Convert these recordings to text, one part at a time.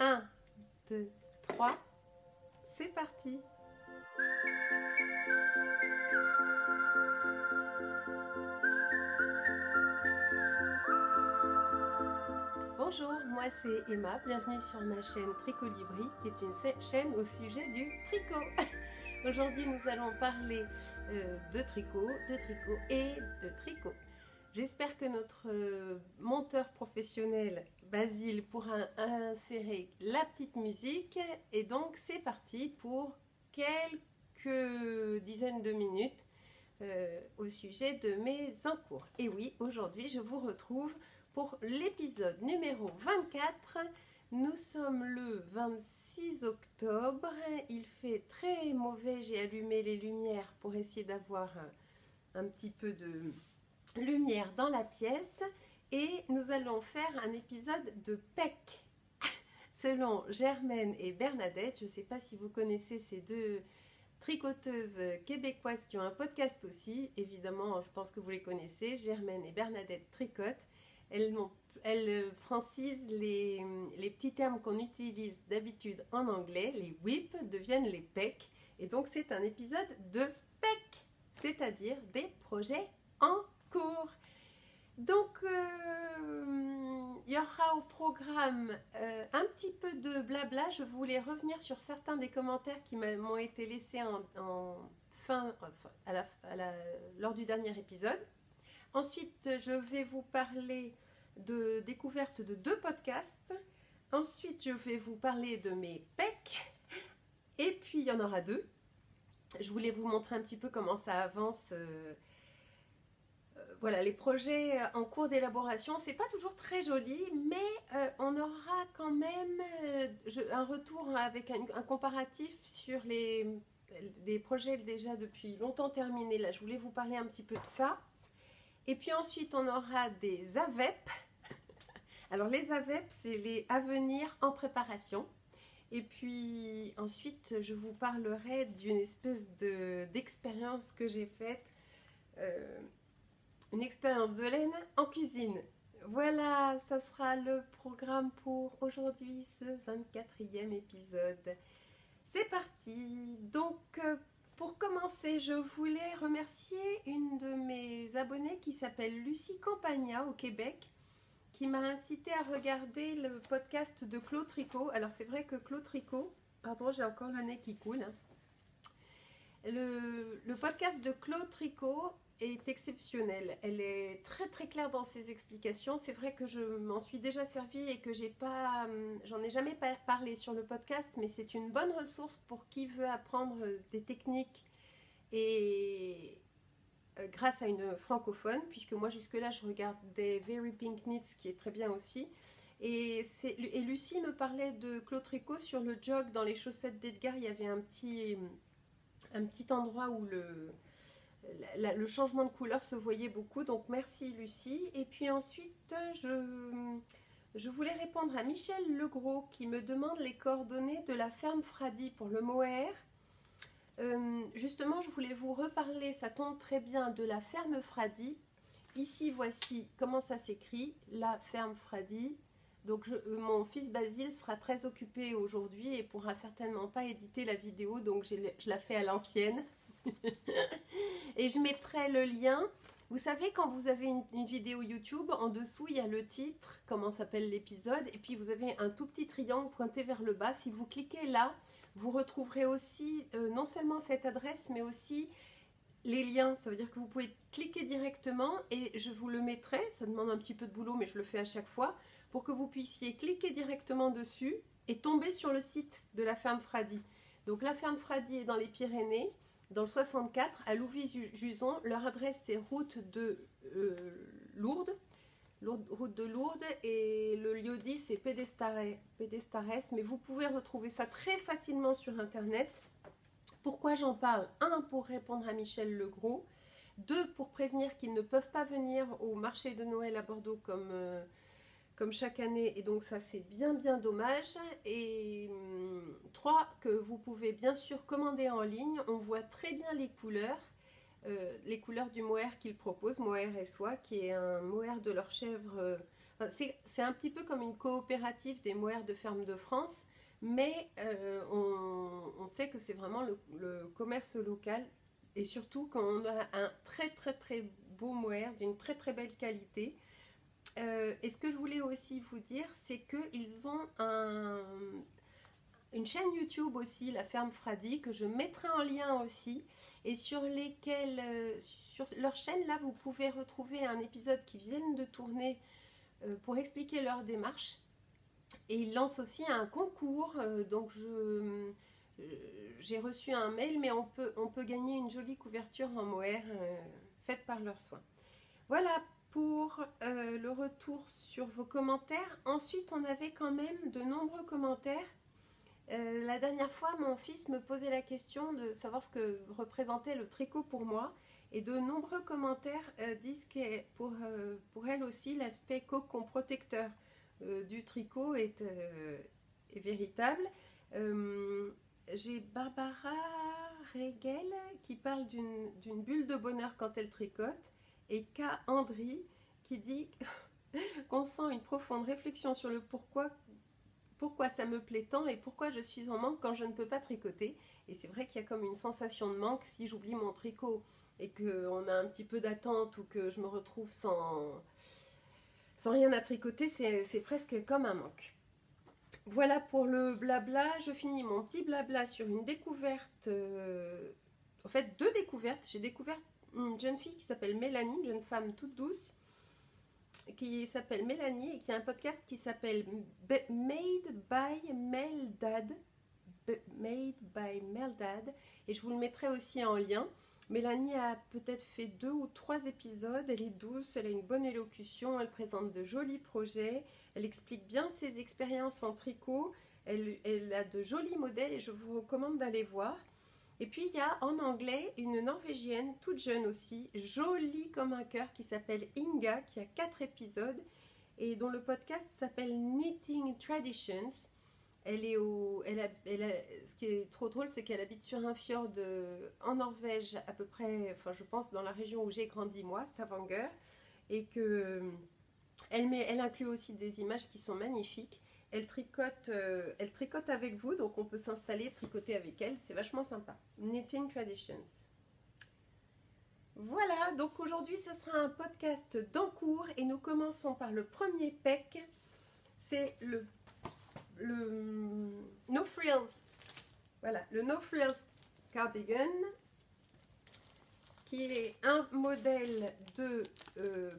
1, 2, 3, c'est parti. Bonjour, moi c'est Emma, bienvenue sur ma chaîne Tricolibri, qui est une chaîne au sujet du tricot. Aujourd'hui nous allons parler de tricot et de tricot. J'espère que notre monteur professionnel Basile pourra insérer la petite musique et donc c'est parti pour quelques dizaines de minutes au sujet de mes encours. Et oui, aujourd'hui je vous retrouve pour l'épisode numéro 24. Nous sommes le 26 octobre, il fait très mauvais, j'ai allumé les lumières pour essayer d'avoir un petit peu de lumière dans la pièce et nous allons faire un épisode de PEC selon Germaine et Bernadette. Je ne sais pas si vous connaissez ces deux tricoteuses québécoises qui ont un podcast aussi, évidemment je pense que vous les connaissez. Germaine et Bernadette tricotent. Elles francisent les petits termes qu'on utilise d'habitude en anglais, les WIP deviennent les PEC et donc c'est un épisode de PEC, c'est-à-dire des projets en cours. Donc il y aura au programme un petit peu de blabla. Je voulais revenir sur certains des commentaires qui m'ont été laissés lors du dernier épisode. Ensuite je vais vous parler de découverte de 2 podcasts. Ensuite je vais vous parler de mes PEC et puis il y en aura 2. Je voulais vous montrer un petit peu comment ça avance. Voilà, les projets en cours d'élaboration, c'est pas toujours très joli, mais on aura quand même un retour avec un comparatif sur des projets déjà depuis longtemps terminés. Là, je voulais vous parler un petit peu de ça. Et puis ensuite, on aura des AVEP. Alors, les AVEP, c'est les à venir en préparation. Et puis ensuite, je vous parlerai d'une espèce d'expérience que j'ai faite. Une expérience de laine en cuisine. Voilà, ça sera le programme pour aujourd'hui, ce 24e épisode. C'est parti. Donc, pour commencer, je voulais remercier une de mes abonnées qui s'appelle Lucie Campagna au Québec, qui m'a incité à regarder le podcast de Claude Tricot. Alors, c'est vrai que Claude Tricot, pardon, j'ai encore le nez qui coule. Le podcast de Claude Tricot est exceptionnelle. Elle est très très claire dans ses explications. C'est vrai que je m'en suis déjà servie et que j'en ai jamais parlé sur le podcast, mais c'est une bonne ressource pour qui veut apprendre des techniques et grâce à une francophone, puisque moi jusque là je regardais Very Pink Knits qui est très bien aussi. Et Lucie me parlait de Claude Tricot sur le jog dans les chaussettes d'Edgar. Il y avait un petit endroit où le changement de couleur se voyait beaucoup, donc merci Lucie. Et puis ensuite je voulais répondre à Michel Legros qui me demande les coordonnées de la ferme Fradi pour le mohair. Justement je voulais vous reparler, ça tombe très bien, de la ferme Fradi. Ici voici comment ça s'écrit, la ferme Fradi. Donc mon fils Basile sera très occupé aujourd'hui et pourra certainement pas éditer la vidéo, donc je la fais à l'ancienne. Et je mettrai le lien. Vous savez, quand vous avez une vidéo YouTube, en dessous il y a le titre, comment s'appelle l'épisode, et puis vous avez un tout petit triangle pointé vers le bas. Si vous cliquez là, vous retrouverez aussi non seulement cette adresse, mais aussi les liens. Ça veut dire que vous pouvez cliquer directement et je vous le mettrai. Ça demande un petit peu de boulot, mais je le fais à chaque fois, pour que vous puissiez cliquer directement dessus et tomber sur le site de la ferme Fradi. Donc la ferme Fradi est dans les Pyrénées, dans le 64, à Louvy-Juson. Leur adresse c'est route de Lourdes, et le lieu-dit c'est Pédestares, mais vous pouvez retrouver ça très facilement sur internet. Pourquoi j'en parle? 1, pour répondre à Michel Legros. 2, pour prévenir qu'ils ne peuvent pas venir au marché de Noël à Bordeaux comme chaque année, et donc ça c'est bien dommage. Et 3, que vous pouvez bien sûr commander en ligne. On voit très bien les couleurs du mohair qu'ils proposent, mohair et soie, qui est un mohair de leur chèvre, c'est un petit peu comme une coopérative des mohaires de ferme de France, mais on sait que c'est vraiment le commerce local, et surtout quand on a un très très très beau mohair d'une très très belle qualité. Et ce que je voulais aussi vous dire, c'est qu'ils ont une chaîne YouTube aussi, la ferme Fradi, que je mettrai en lien aussi, et sur leur chaîne là, vous pouvez retrouver un épisode qu'ils viennent de tourner pour expliquer leur démarche. Et ils lancent aussi un concours, donc j'ai reçu un mail, mais on peut gagner une jolie couverture en mohair faite par leurs soins. Voilà pour le retour sur vos commentaires. Ensuite, on avait quand même de nombreux commentaires. La dernière fois, mon fils me posait la question de savoir ce que représentait le tricot pour moi. Et de nombreux commentaires disent que pour elle aussi, l'aspect cocon protecteur du tricot est véritable. J'ai Barbara Regel qui parle d'une bulle de bonheur quand elle tricote, et K. Andry qui dit qu'on sent une profonde réflexion sur le pourquoi ça me plaît tant et pourquoi je suis en manque quand je ne peux pas tricoter. Et c'est vrai qu'il y a comme une sensation de manque si j'oublie mon tricot et qu'on a un petit peu d'attente, ou que je me retrouve sans rien à tricoter, c'est presque comme un manque. Voilà pour le blabla. Je finis mon petit blabla sur une découverte, en fait 2 découvertes. J'ai découvert une jeune fille qui s'appelle Mélanie, une jeune femme toute douce, qui s'appelle Mélanie et qui a un podcast qui s'appelle Made by Meldad. Made by Meldad, et je vous le mettrai aussi en lien. Mélanie a peut-être fait 2 ou 3 épisodes, elle est douce, elle a une bonne élocution, elle présente de jolis projets, elle explique bien ses expériences en tricot, elle a de jolis modèles et je vous recommande d'aller voir. Et puis il y a en anglais une Norvégienne toute jeune aussi, jolie comme un cœur, qui s'appelle Inga, qui a 4 épisodes et dont le podcast s'appelle Knitting Traditions. Ce qui est trop drôle, c'est qu'elle habite sur un fjord en Norvège, à peu près, enfin je pense dans la région où j'ai grandi moi, Stavanger, et que elle inclut aussi des images qui sont magnifiques. Elle tricote avec vous, donc on peut s'installer, tricoter avec elle, c'est vachement sympa. Knitting Traditions. Voilà, donc aujourd'hui ça sera un podcast d'en cours et nous commençons par le premier PEC, c'est le No Frills. Voilà, le No Frills Cardigan, qui est un modèle de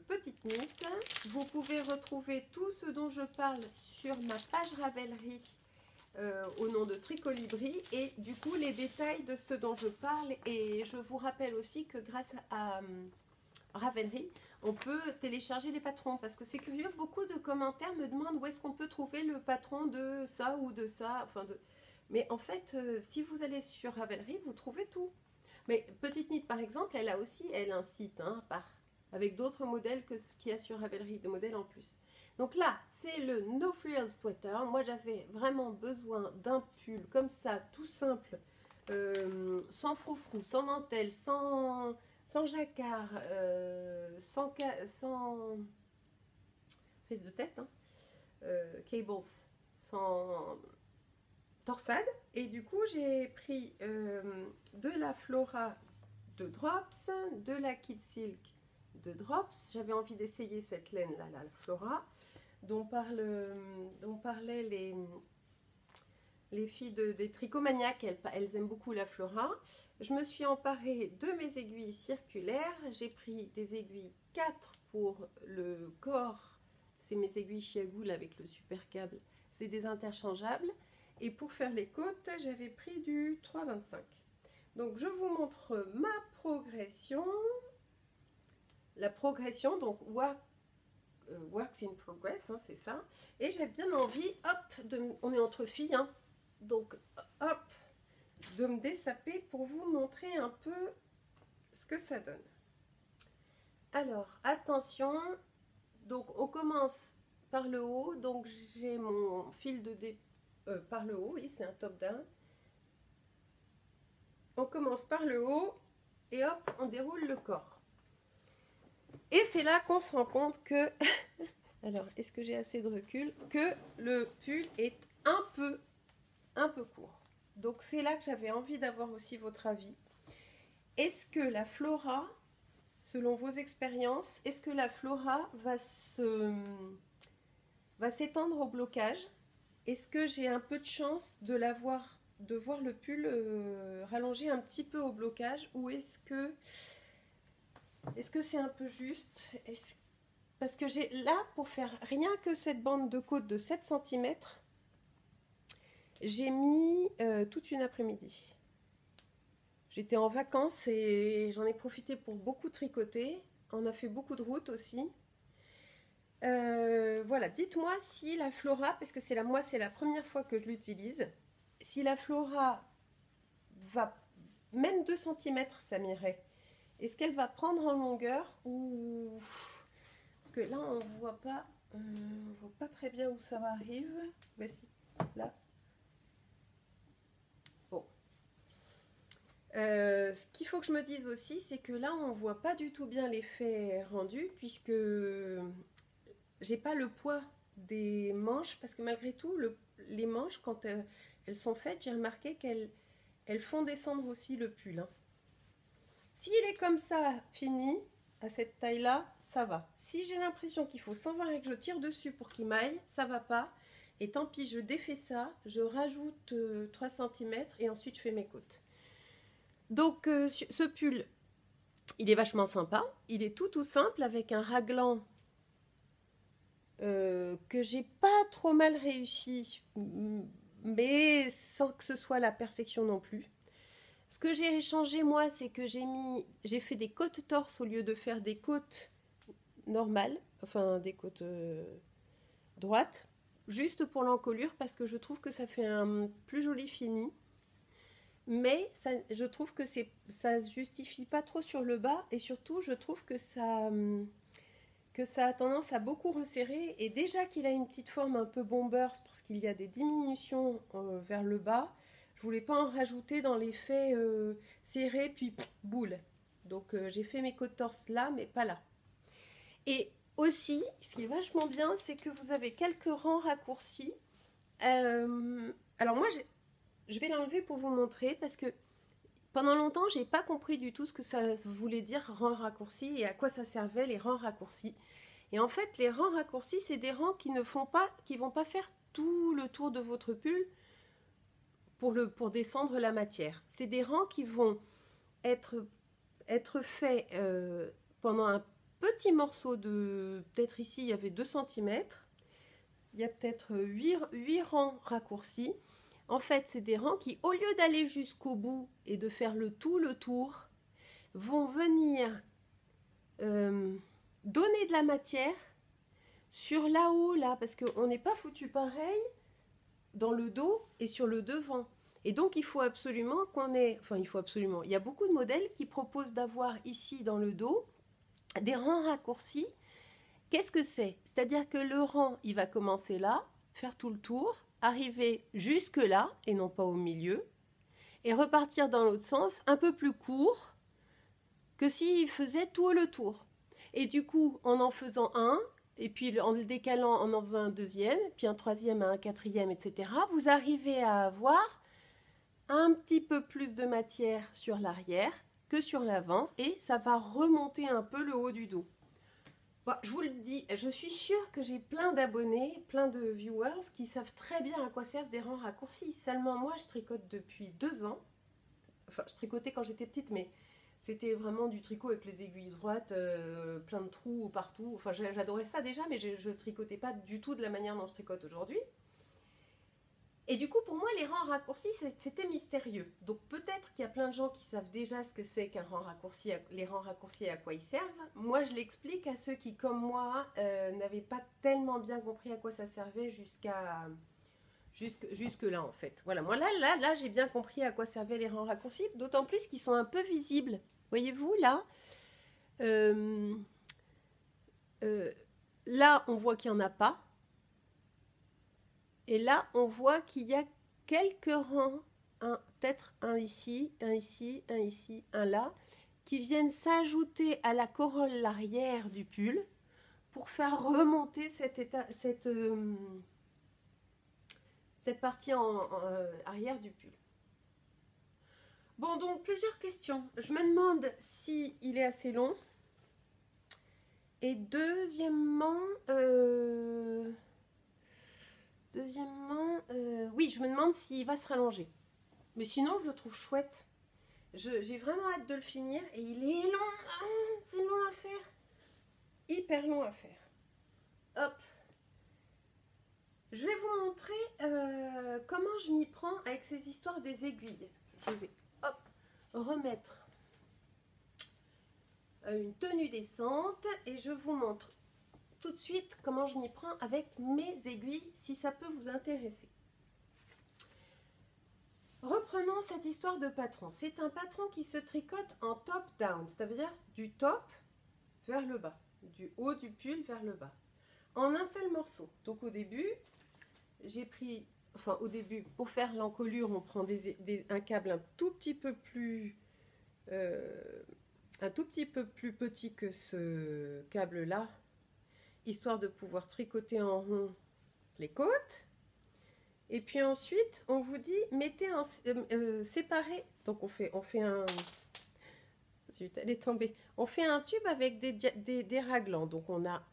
petite knit. Vous pouvez retrouver tout ce dont je parle sur ma page Ravelry au nom de Tricolibri, et du coup les détails de ce dont je parle. Et je vous rappelle aussi que grâce à Ravelry, on peut télécharger les patrons, parce que c'est curieux, beaucoup de commentaires me demandent où est-ce qu'on peut trouver le patron de ça ou de ça, mais en fait si vous allez sur Ravelry, vous trouvez tout. Mais Petite Knit par exemple, elle a aussi un site avec d'autres modèles que ce qu'il y a sur Ravelry, des modèles en plus. Donc là c'est le No Frills Sweater. Moi j'avais vraiment besoin d'un pull comme ça, tout simple, sans froufrou, sans dentelle, sans jacquard, sans prise de tête, cables, sans torsade. Et du coup j'ai pris de la Flora de Drops, de la Kid Silk de Drops. J'avais envie d'essayer cette laine là, la Flora, dont parlaient les filles des tricomaniaques. Elles aiment beaucoup la Flora. Je me suis emparée de mes aiguilles circulaires. J'ai pris des aiguilles 4 pour le corps. C'est mes aiguilles Chiagoul avec le super câble. C'est des interchangeables. Et pour faire les côtes, j'avais pris du 3,25. Donc je vous montre ma progression. La progression, donc works in progress, c'est ça. Et j'ai bien envie, on est entre filles, donc hop, de me dessaper pour vous montrer un peu ce que ça donne. Alors attention, donc on commence par le haut, donc j'ai mon fil de par le haut, oui c'est un top down. On commence par le haut et hop, on déroule le corps. Et c'est là qu'on se rend compte que Alors, est-ce que j'ai assez de recul? Que le pull est un peu court. Donc, c'est là que j'avais envie d'avoir aussi votre avis. Est-ce que la flora, selon vos expériences, est-ce que la flora va s'étendre au blocage? Est-ce que j'ai un peu de chance de voir le pull rallonger un petit peu au blocage, ou est-ce que c'est un peu juste? Parce que j'ai là, pour faire rien que cette bande de côte de 7 cm, j'ai mis toute une après-midi. J'étais en vacances et j'en ai profité pour beaucoup tricoter. On a fait beaucoup de routes aussi. Voilà, dites-moi si la flora, parce que c'est la première fois que je l'utilise, si la flora va, même 2 cm, ça m'irait. Est-ce qu'elle va prendre en longueur ou... Parce que là, on voit pas très bien où ça arrive. Voici, là. Bon. Ce qu'il faut que je me dise aussi, c'est que là, on voit pas du tout bien l'effet rendu, puisque j'ai pas le poids des manches, parce que malgré tout, les manches, quand elles sont faites, j'ai remarqué qu'elles font descendre aussi le pull. Hein. S'il est comme ça, fini, à cette taille-là, ça va. Si j'ai l'impression qu'il faut sans arrêt que je tire dessus pour qu'il m'aille, ça va pas. Et tant pis, je défais ça, je rajoute 3 cm et ensuite je fais mes côtes. Donc ce pull, il est vachement sympa. Il est tout simple avec un raglan que j'ai pas trop mal réussi, mais sans que ce soit la perfection non plus. Ce que j'ai changé moi, c'est que j'ai fait des côtes torse au lieu de faire des côtes normales, enfin des côtes droites, juste pour l'encolure, parce que je trouve que ça fait un plus joli fini. Mais je trouve que ça se justifie pas trop sur le bas, et surtout je trouve que ça a tendance à beaucoup resserrer, et déjà qu'il a une petite forme un peu bombers parce qu'il y a des diminutions vers le bas, je voulais pas en rajouter dans l'effet serré puis boule. Donc j'ai fait mes côtes torse là, mais pas là. Et aussi, ce qui est vachement bien, c'est que vous avez quelques rangs raccourcis. Alors moi, je vais l'enlever pour vous montrer, parce que pendant longtemps, j'ai pas compris du tout ce que ça voulait dire rang raccourci et à quoi ça servait les rangs raccourcis. Et en fait, les rangs raccourcis, c'est des rangs qui vont pas faire tout le tour de votre pull pour descendre la matière. C'est des rangs qui vont être faits pendant un petit morceau de, peut-être ici il y avait 2 cm, il y a peut-être 8 rangs raccourcis. En fait, c'est des rangs qui, au lieu d'aller jusqu'au bout et de faire le tour, vont venir donner de la matière sur là-haut, là, parce qu'on n'est pas foutu pareil dans le dos et sur le devant. Et donc, il faut absolument qu'on ait... Enfin, il faut absolument... Il y a beaucoup de modèles qui proposent d'avoir ici, dans le dos, des rangs raccourcis. Qu'est-ce que c'est? C'est-à-dire que le rang, il va commencer là, faire tout le tour, arriver jusque là, et non pas au milieu, et repartir dans l'autre sens, un peu plus court que s'il faisait tout le tour. Et du coup, en faisant un, et puis en le décalant, en faisant un deuxième, puis un troisième, un quatrième, etc., vous arrivez à avoir un petit peu plus de matière sur l'arrière que sur l'avant, et ça va remonter un peu le haut du dos. Bon, je vous le dis, je suis sûre que j'ai plein d'abonnés, plein de viewers qui savent très bien à quoi servent des rangs raccourcis. Seulement moi, je tricote depuis 2 ans. Enfin, je tricotais quand j'étais petite, mais c'était vraiment du tricot avec les aiguilles droites, plein de trous partout. Enfin, j'adorais ça déjà, mais je ne tricotais pas du tout de la manière dont je tricote aujourd'hui. Et du coup, pour moi, les rangs raccourcis, c'était mystérieux. Donc peut-être qu'il y a plein de gens qui savent déjà ce que c'est qu'un rang raccourci, les rangs raccourcis et à quoi ils servent. Moi, je l'explique à ceux qui, comme moi, n'avaient pas tellement bien compris à quoi ça servait jusque là, en fait. Voilà, moi, là j'ai bien compris à quoi servaient les rangs raccourcis, d'autant plus qu'ils sont un peu visibles. Voyez-vous, là là, on voit qu'il n'y en a pas. Et là, on voit qu'il y a quelques rangs, peut-être un ici, un ici, un ici, un là, qui viennent s'ajouter à la corolle arrière du pull pour faire remonter cette partie en arrière du pull. Bon, donc plusieurs questions. Je me demande si il est assez long. Et deuxièmement, oui, je me demande s'il va se rallonger. Mais sinon, je le trouve chouette. J'ai vraiment hâte de le finir. Et il est long. Ah, c'est long à faire. Hyper long à faire. Hop. Je vais vous montrer comment je m'y prends avec ces histoires des aiguilles. Je vais, hop, remettre une tenue décente et je vous montre tout de suite comment je m'y prends avec mes aiguilles, si ça peut vous intéresser. Reprenons cette histoire de patron. C'est un patron qui se tricote en top down, c'est-à-dire du top vers le bas, du haut du pull vers le bas, en un seul morceau. Donc au début, j'ai pris, enfin au début, pour faire l'encolure, on prend un câble un tout petit peu plus petit que ce câble-là, histoire de pouvoir tricoter en rond les côtes. Et puis ensuite, on vous dit, mettez en séparé. Donc on fait un... Zut, elle est tombée. On fait un tube avec des raglans. Donc on a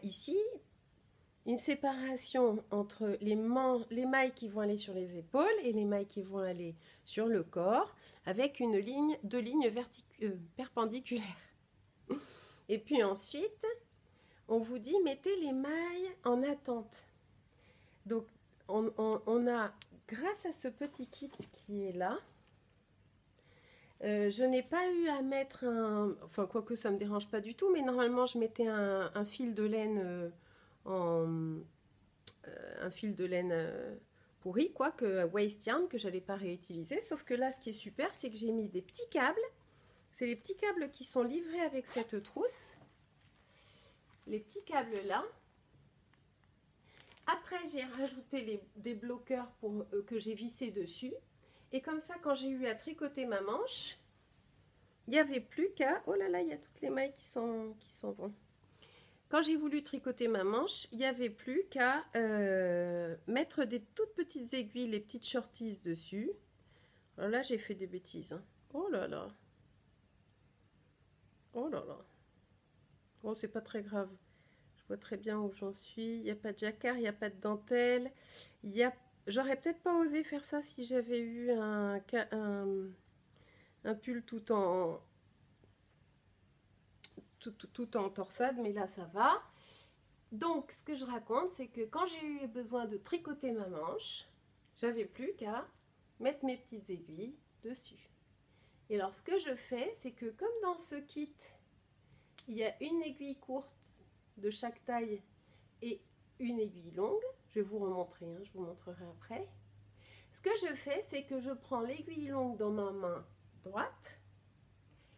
ici une séparation entre les mailles qui vont aller sur les épaules et les mailles qui vont aller sur le corps, avec deux lignes perpendiculaires. Et puis ensuite, on vous dit, mettez les mailles en attente. Donc, on a, grâce à ce petit kit qui est là, je n'ai pas eu à mettre enfin, quoique ça ne me dérange pas du tout, mais normalement, je mettais un fil de laine pourri, quoi, que waste yarn, que j'allais pas réutiliser. Sauf que là, ce qui est super, c'est que j'ai mis des petits câbles. C'est les petits câbles qui sont livrés avec cette trousse. Les petits câbles là. Après, j'ai rajouté des bloqueurs que j'ai vissés dessus. Et comme ça, quand j'ai eu à tricoter ma manche, il n'y avait plus qu'à... Oh là là, il y a toutes les mailles qui s'en vont. Quand j'ai voulu tricoter ma manche, il n'y avait plus qu'à mettre des toutes petites aiguilles, les petites shorties dessus. Alors là, j'ai fait des bêtises. Hein. Oh là là. Oh là là. Bon, c'est pas très grave. Je vois très bien où j'en suis. Il n'y a pas de jacquard, il n'y a pas de dentelle. J'aurais peut-être pas osé faire ça si j'avais eu un pull tout en torsade, mais là ça va. Donc ce que je raconte, c'est que quand j'ai eu besoin de tricoter ma manche, j'avais plus qu'à mettre mes petites aiguilles dessus. Et alors ce que je fais, c'est que comme dans ce kit, il y a une aiguille courte de chaque taille et une aiguille longue, je vais vous remontrer, hein, je vous montrerai après. Ce que je fais, c'est que je prends l'aiguille longue dans ma main droite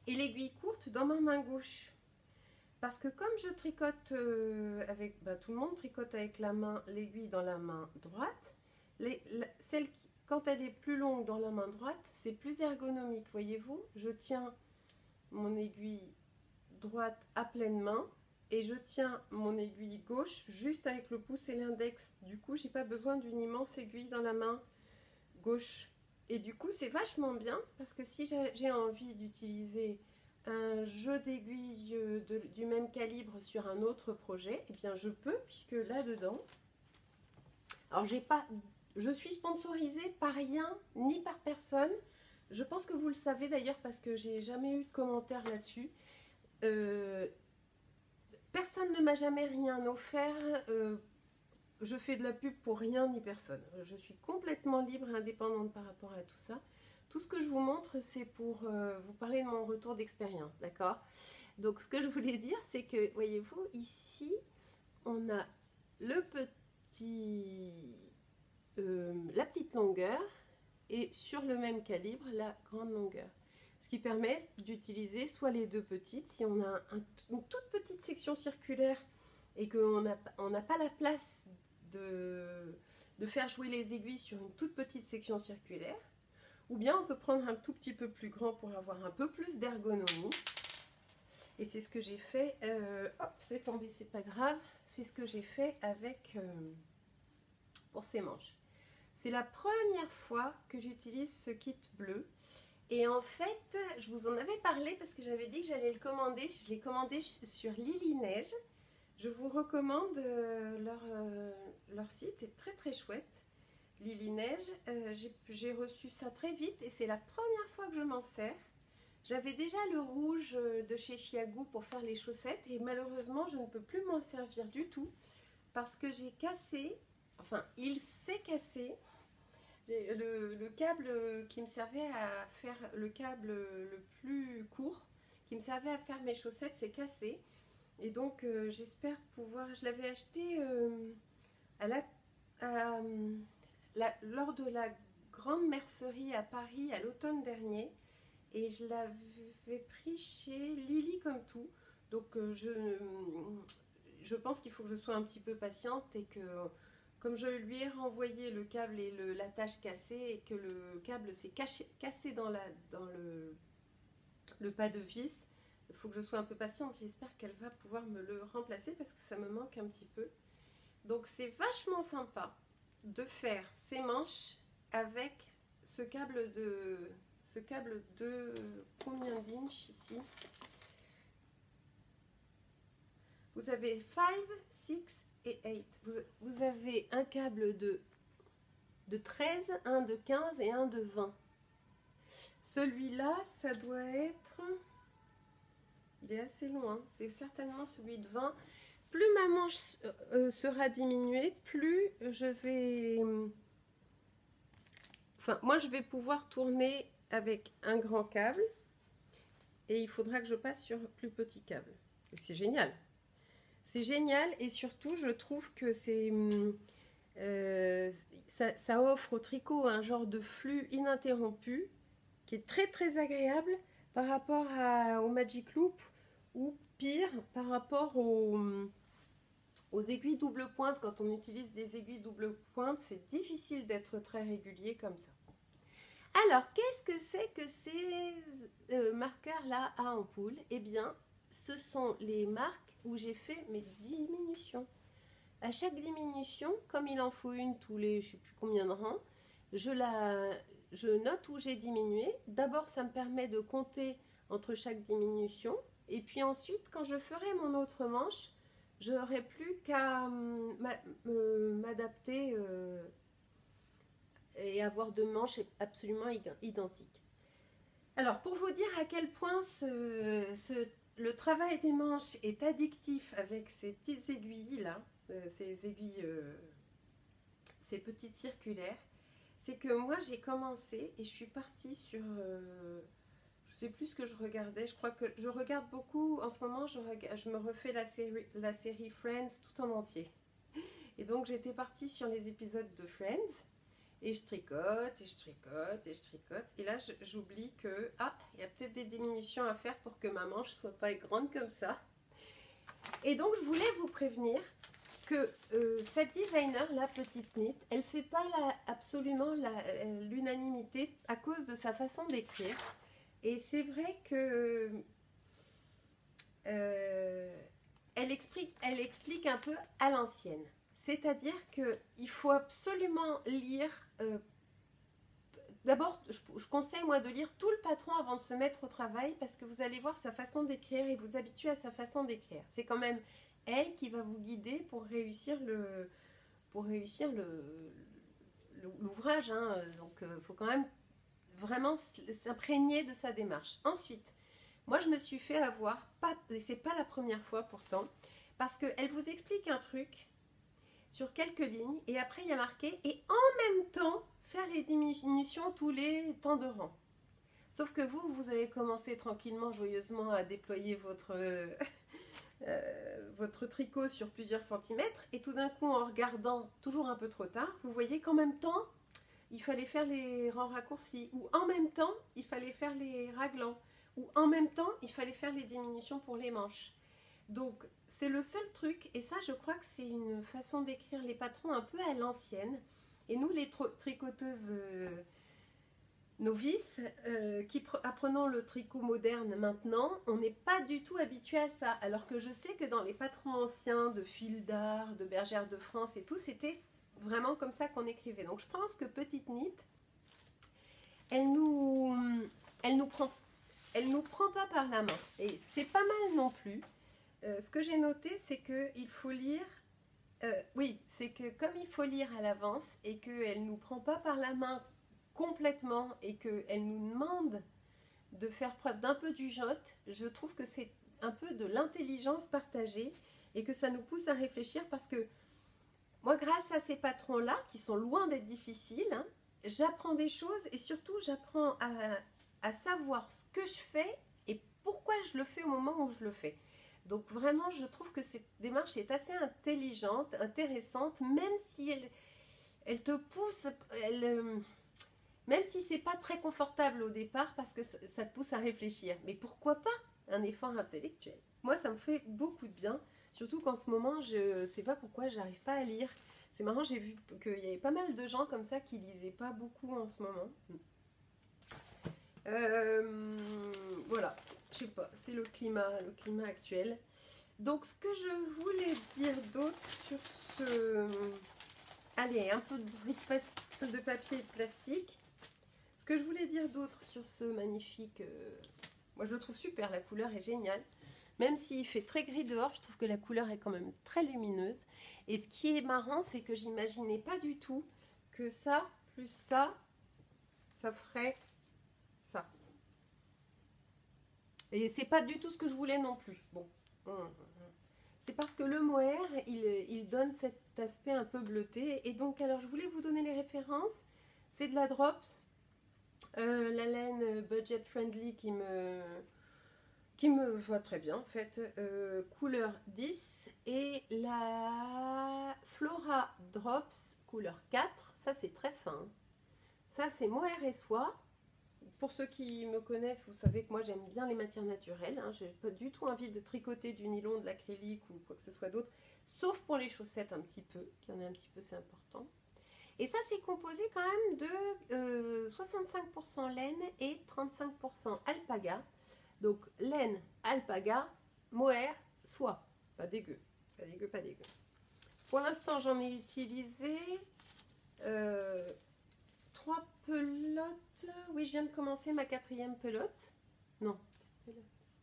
et l'aiguille courte dans ma main gauche. Parce que comme je tricote avec, tout le monde tricote avec l'aiguille dans la main droite, quand elle est plus longue dans la main droite, c'est plus ergonomique, voyez-vous. Je tiens mon aiguille droite à pleine main et je tiens mon aiguille gauche juste avec le pouce et l'index. Du coup, j'ai pas besoin d'une immense aiguille dans la main gauche. Et du coup, c'est vachement bien parce que si j'ai envie d'utiliser un jeu d'aiguilles du même calibre sur un autre projet, eh bien je peux, puisque là-dedans, alors je suis sponsorisée par rien ni par personne. Je pense que vous le savez d'ailleurs parce que j'ai jamais eu de commentaires là-dessus. Personne ne m'a jamais rien offert. Je fais de la pub pour rien ni personne. Je suis complètement libre et indépendante par rapport à tout ça. Tout ce que je vous montre, c'est pour vous parler de mon retour d'expérience, d'accord? Donc, ce que je voulais dire, c'est que, voyez-vous, ici, on a la petite longueur et sur le même calibre, la grande longueur. Ce qui permet d'utiliser soit les deux petites, si on a une toute petite section circulaire et qu'on n'a pas la place de faire jouer les aiguilles sur une toute petite section circulaire. Ou bien on peut prendre un tout petit peu plus grand pour avoir un peu plus d'ergonomie. Et c'est ce que j'ai fait, hop, c'est tombé, c'est pas grave, c'est ce que j'ai fait avec, pour ces manches. C'est la première fois que j'utilise ce kit bleu. Et en fait, je vous en avais parlé parce que j'avais dit que j'allais le commander. Je l'ai commandé sur Lily Neige. Je vous recommande leur site, est très très chouette. Lily Neige, j'ai reçu ça très vite et c'est la première fois que je m'en sers. J'avais déjà le rouge de chez Chiago pour faire les chaussettes et malheureusement je ne peux plus m'en servir du tout parce que j'ai cassé, enfin il s'est cassé. Le câble qui me servait à faire le câble le plus court, qui me servait à faire mes chaussettes, s'est cassé. Et donc j'espère pouvoir, je l'avais acheté lors de la grande mercerie à Paris à l'automne dernier. Et je l'avais pris chez Lily comme tout. Donc je pense qu'il faut que je sois un petit peu patiente et que comme je lui ai renvoyé le câble et l'attache cassée et que le câble s'est cassé dans le pas de vis, il faut que je sois un peu patiente. J'espère qu'elle va pouvoir me le remplacer parce que ça me manque un petit peu. Donc c'est vachement sympa de faire ces manches avec ce câble de combien d'inches ici? Vous avez 5, 6 et 8. Vous avez un câble de 13, un de 15 et un de 20. Celui-là, ça doit être... Il est assez long, hein. C'est certainement celui de 20. Plus ma manche sera diminuée, plus je vais... Enfin, moi, je vais pouvoir tourner avec un grand câble. Et il faudra que je passe sur un plus petit câble. C'est génial. C'est génial et surtout, je trouve que c'est... ça offre au tricot un genre de flux ininterrompu qui est très très agréable par rapport au Magic Loop ou pire par rapport aux aiguilles double pointe. Quand on utilise des aiguilles double pointe, c'est difficile d'être très régulier comme ça. Alors, qu'est-ce que c'est que ces marqueurs-là à ampoule? Eh bien, ce sont les marques où j'ai fait mes diminutions. À chaque diminution, comme il en faut une tous les je ne sais plus combien de rangs, je note où j'ai diminué. D'abord, ça me permet de compter entre chaque diminution. Et puis ensuite, quand je ferai mon autre manche, je n'aurai plus qu'à m'adapter et avoir deux manches absolument identiques. Alors, pour vous dire à quel point le travail des manches est addictif avec ces petites aiguilles là, ces petites circulaires, c'est que moi j'ai commencé et je suis partie sur, je sais plus ce que je regardais, je crois que je regarde beaucoup, en ce moment je me refais la série Friends tout en entier. Et donc j'étais partie sur les épisodes de Friends. Et je tricote, et je tricote, et je tricote. Et là, j'oublie que, il y a peut-être des diminutions à faire pour que ma manche soit pas grande comme ça. Et donc, je voulais vous prévenir que cette designer, la petite knit, elle fait pas absolument l'unanimité à cause de sa façon d'écrire. Et c'est vrai que elle explique un peu à l'ancienne. C'est-à-dire qu'il faut absolument lire, d'abord je conseille moi de lire tout le patron avant de se mettre au travail parce que vous allez voir sa façon d'écrire et vous habituer à sa façon d'écrire. C'est quand même elle qui va vous guider pour réussir l'ouvrage, hein. Donc il faut quand même vraiment s'imprégner de sa démarche. Ensuite, moi je me suis fait avoir, et c'est pas la première fois pourtant, parce qu'elle vous explique un truc sur quelques lignes et après il y a marqué et en même temps faire les diminutions tous les temps de rang. Sauf que vous avez commencé tranquillement, joyeusement à déployer votre tricot sur plusieurs centimètres et tout d'un coup en regardant toujours un peu trop tard, vous voyez qu'en même temps il fallait faire les rangs raccourcis ou en même temps il fallait faire les raglans ou en même temps il fallait faire les diminutions pour les manches. Donc c'est le seul truc, et ça je crois que c'est une façon d'écrire les patrons un peu à l'ancienne. Et nous les tricoteuses novices qui apprenons le tricot moderne maintenant, on n'est pas du tout habitué à ça. Alors que je sais que dans les patrons anciens de Fil d'Art, de Bergère de France et tout, c'était vraiment comme ça qu'on écrivait. Donc je pense que Petite Knit, elle nous prend pas par la main. Et c'est pas mal non plus. Ce que j'ai noté, c'est qu'il faut lire. Oui, c'est que comme il faut lire à l'avance et qu'elle ne nous prend pas par la main complètement et qu'elle nous demande de faire preuve d'un peu du jote, je trouve que c'est un peu de l'intelligence partagée et que ça nous pousse à réfléchir parce que moi, grâce à ces patrons-là, qui sont loin d'être difficiles, hein, j'apprends des choses et surtout j'apprends à savoir ce que je fais et pourquoi je le fais au moment où je le fais. Donc vraiment, je trouve que cette démarche est assez intelligente, intéressante, même si elle te pousse, même si c'est pas très confortable au départ, parce que ça te pousse à réfléchir. Mais pourquoi pas un effort intellectuel? Moi, ça me fait beaucoup de bien, surtout qu'en ce moment, je sais pas pourquoi j'arrive pas à lire. C'est marrant, j'ai vu qu'il y avait pas mal de gens comme ça qui lisaient pas beaucoup en ce moment. Voilà, je sais pas, c'est le climat actuel. Donc ce que je voulais dire d'autre sur ce... Allez, un peu de papier et de plastique. Ce que je voulais dire d'autre sur ce magnifique... moi je le trouve super, la couleur est géniale. Même s'il fait très gris dehors, je trouve que la couleur est quand même très lumineuse. Et ce qui est marrant, c'est que j'imaginais pas du tout que ça, plus ça ferait ça. Et c'est pas du tout ce que je voulais non plus. Bon. C'est parce que le mohair, il donne cet aspect un peu bleuté. Et donc, alors, je voulais vous donner les références. C'est de la Drops, la laine budget friendly qui me va très bien en fait, couleur 10, et la Flora Drops couleur 4, ça c'est très fin, ça c'est mohair et soie. Pour ceux qui me connaissent, vous savez que moi j'aime bien les matières naturelles, hein. J'ai pas du tout envie de tricoter du nylon, de l'acrylique ou quoi que ce soit d'autre, sauf pour les chaussettes un petit peu, qu'il y en a un petit peu, c'est important. Et ça c'est composé quand même de 65% laine et 35% alpaga. Donc laine, alpaga, mohair, soie. Pas dégueu, pas dégueu, pas dégueu. Pour l'instant, j'en ai utilisé 3 pelotes. Oui, je viens de commencer ma 4e pelote. Non,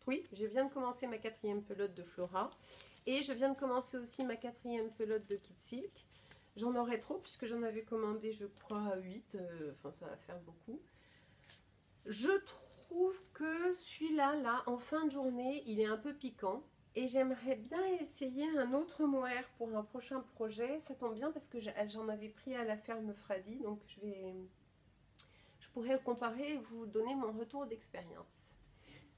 oui, je viens de commencer ma 4e pelote de Flora. Et je viens de commencer aussi ma 4e pelote de Kid Silk. J'en aurai trop puisque j'en avais commandé, je crois, 8. Enfin, ça va faire beaucoup. Je trouve que celui-là, là, en fin de journée, il est un peu piquant. Et j'aimerais bien essayer un autre mohair pour un prochain projet. Ça tombe bien parce que j'en avais pris à la ferme Fradi. Donc je pourrais comparer et vous donner mon retour d'expérience.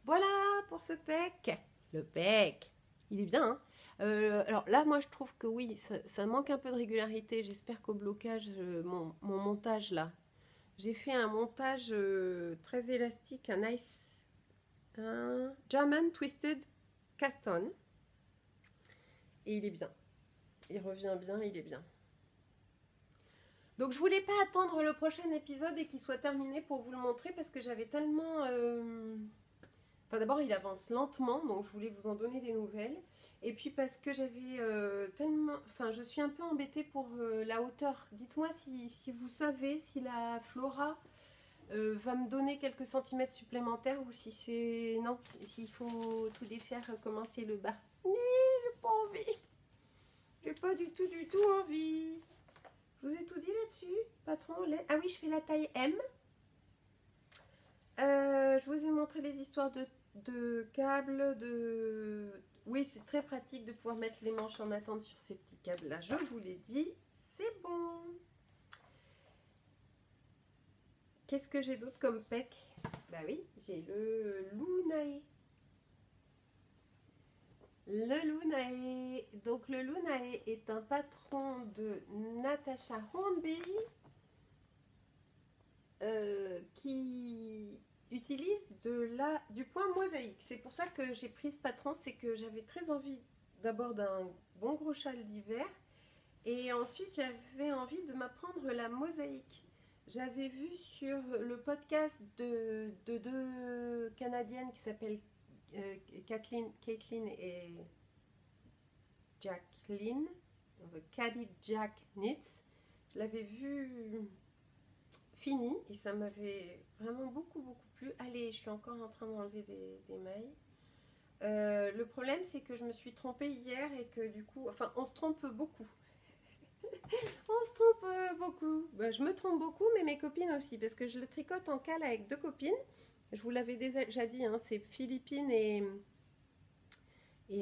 Voilà pour ce pec. Le pec, il est bien, hein. Alors là, moi, je trouve que oui, ça manque un peu de régularité. J'espère qu'au blocage, mon montage là, j'ai fait un montage très élastique, un German Twisted Cast-On. Et il est bien. Il revient bien, il est bien. Donc je voulais pas attendre le prochain épisode et qu'il soit terminé pour vous le montrer parce que j'avais tellement... Enfin d'abord il avance lentement, donc je voulais vous en donner des nouvelles. Et puis parce que j'avais tellement... Enfin je suis un peu embêtée pour la hauteur. Dites-moi si vous savez si la Flora va me donner quelques centimètres supplémentaires ou si c'est... Non, s'il faut tout défaire, commencer le bas. J'ai pas envie. J'ai pas du tout envie. Je vous ai tout dit là-dessus. Patron, ah oui, je fais la taille M. Je vous ai montré les histoires de câbles, Oui, c'est très pratique de pouvoir mettre les manches en attente sur ces petits câbles-là. Je vous l'ai dit, c'est bon. Qu'est-ce que j'ai d'autre comme pec? Bah oui, j'ai le Lunae. Le Lunae. Donc le Lunae est un patron de Natasha Hornby qui utilise du point mosaïque. C'est pour ça que j'ai pris ce patron, c'est que j'avais très envie d'abord d'un bon gros châle d'hiver et ensuite j'avais envie de m'apprendre la mosaïque. J'avais vu sur le podcast de deux Canadiennes qui s'appellent Caitlin et Jacqueline, Caddy Jack Knits. Je l'avais vu fini et ça m'avait vraiment beaucoup plu. Allez, je suis encore en train d'enlever des mailles. Le problème c'est que je me suis trompée hier et que du coup, enfin on se trompe beaucoup. On se trompe beaucoup. Ben, je me trompe beaucoup, mais mes copines aussi, parce que je le tricote en cale avec deux copines. Je vous l'avais déjà dit, hein, c'est Philippine et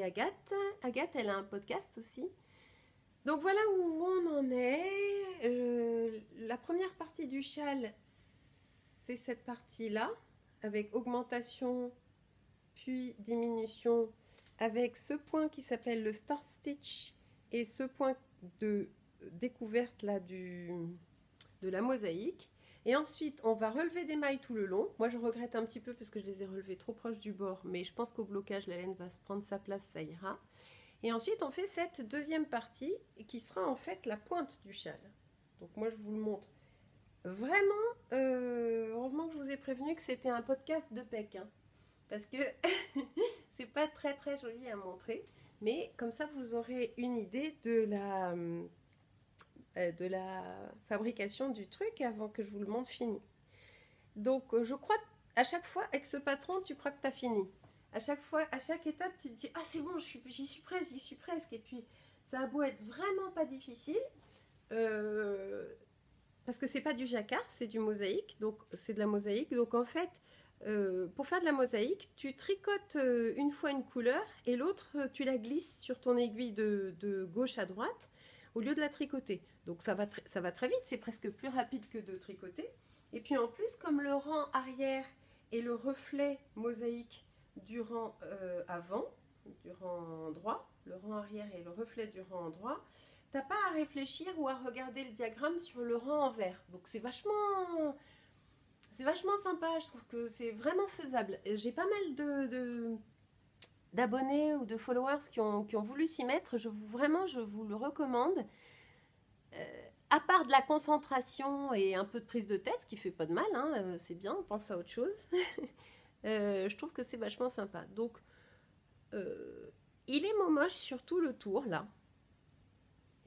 Agathe. Agathe, elle a un podcast aussi. Donc voilà où on en est. La première partie du châle, c'est cette partie-là, avec augmentation, puis diminution, avec ce point qui s'appelle le Start Stitch et ce point de découverte là de la mosaïque. Et ensuite, on va relever des mailles tout le long. Moi, je regrette un petit peu parce que je les ai relevées trop proches du bord, mais je pense qu'au blocage, la laine va se prendre sa place, ça ira. Et ensuite, on fait cette deuxième partie qui sera en fait la pointe du châle. Donc moi, je vous le montre. Vraiment, heureusement que je vous ai prévenu que c'était un podcast de PEC, hein, parce que c'est pas très joli à montrer. Mais comme ça, vous aurez une idée de la fabrication du truc avant que je vous le montre fini. Donc je crois à chaque fois avec ce patron tu crois que tu as fini, à chaque fois, à chaque étape tu te dis ah c'est bon, j'y suis presque, et puis ça a beau être vraiment pas difficile parce que c'est pas du jacquard, c'est du mosaïque, donc c'est de la mosaïque. Donc en fait pour faire de la mosaïque, tu tricotes une fois une couleur et l'autre tu la glisses sur ton aiguille de gauche à droite au lieu de la tricoter. Donc ça va très vite, c'est presque plus rapide que de tricoter. Et puis en plus, comme le rang arrière est le reflet mosaïque du rang avant, du rang droit, le rang arrière est le reflet du rang droit, t'as pas à réfléchir ou à regarder le diagramme sur le rang envers. Donc c'est vachement sympa, je trouve que c'est vraiment faisable. J'ai pas mal d'abonnés ou de followers qui ont voulu s'y mettre. Je vous le recommande. À part de la concentration et un peu de prise de tête, ce qui fait pas de mal, hein, c'est bien, on pense à autre chose. Je trouve que c'est vachement sympa. Donc, il est momoche sur tout le tour, là.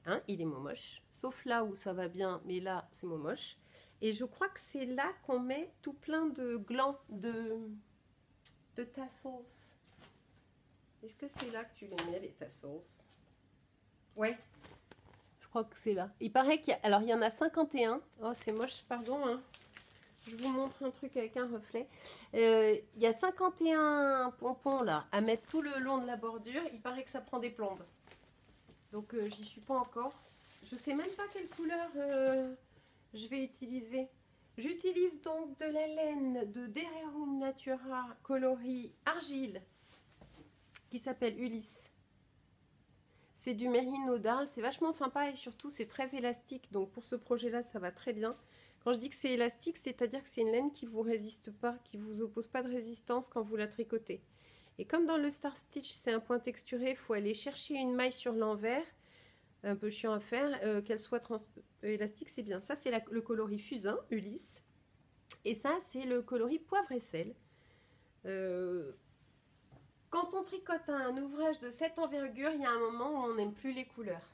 Hein, il est momoche. Sauf là où ça va bien, mais là, c'est momoche. Et je crois que c'est là qu'on met tout plein de glands, de tassels. Est-ce que c'est là que tu les mets, les tassels? Ouais. Je crois que c'est là. Il paraît qu'il y a... Alors, il y en a 51. Oh, c'est moche, pardon. Hein. Je vous montre un truc avec un reflet. Il y a 51 pompons, là, à mettre tout le long de la bordure. Il paraît que ça prend des plombes. Donc, j'y suis pas encore. Je sais même pas quelle couleur je vais utiliser. J'utilise donc de la laine de Dererum Natura coloris argile qui s'appelle Ulysse. C'est du mérino d'Arles, c'est vachement sympa et surtout c'est très élastique, donc pour ce projet-là ça va très bien. Quand je dis que c'est élastique, c'est-à-dire que c'est une laine qui ne vous résiste pas, qui ne vous oppose pas de résistance quand vous la tricotez. Et comme dans le Star Stitch c'est un point texturé, il faut aller chercher une maille sur l'envers, un peu chiant à faire, qu'elle soit élastique, c'est bien. Ça c'est le coloris fusain, Ulysse, et ça c'est le coloris poivre et sel. Quand on tricote un ouvrage de cette envergure, il y a un moment où on n'aime plus les couleurs.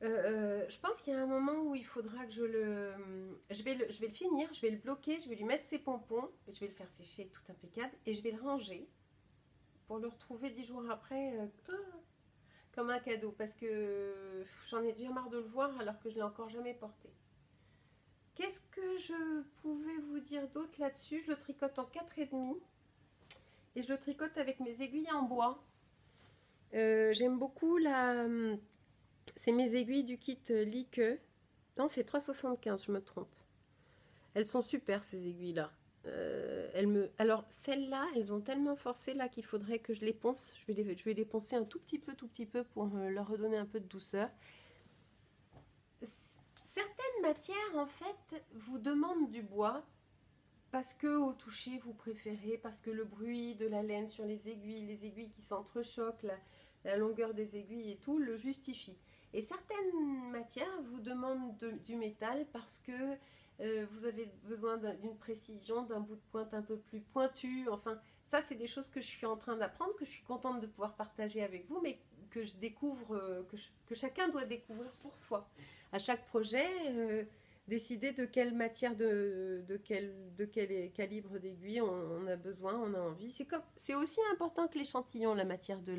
Je pense qu'il y a un moment où il faudra que je vais le finir, je vais le bloquer, je vais lui mettre ses pompons, et je vais le faire sécher tout impeccable, et je vais le ranger pour le retrouver 10 jours après comme un cadeau, parce que j'en ai déjà marre de le voir alors que je ne l'ai encore jamais porté. Qu'est-ce que je pouvais vous dire d'autre là-dessus? Je le tricote en 4,5. Et je le tricote avec mes aiguilles en bois. J'aime beaucoup c'est mes aiguilles du kit Lique. Non, c'est 3,75, je me trompe. Elles sont super ces aiguilles-là. Alors celles-là, elles ont tellement forcé là qu'il faudrait que je les ponce. Je vais les poncer un tout petit peu pour leur redonner un peu de douceur. Certaines matières, en fait, vous demandent du bois. Parce que au toucher vous préférez, parce que le bruit de la laine sur les aiguilles qui s'entrechoquent, la longueur des aiguilles et tout, le justifie. Et certaines matières vous demandent du métal parce que vous avez besoin d'une précision, d'un bout de pointe un peu plus pointu. Enfin, ça, c'est des choses que je suis en train d'apprendre, que je suis contente de pouvoir partager avec vous, mais que je découvre, que chacun doit découvrir pour soi. À chaque projet, décider de quelle matière, de quel calibre d'aiguille on a besoin, on a envie. C'est aussi important que l'échantillon, la matière de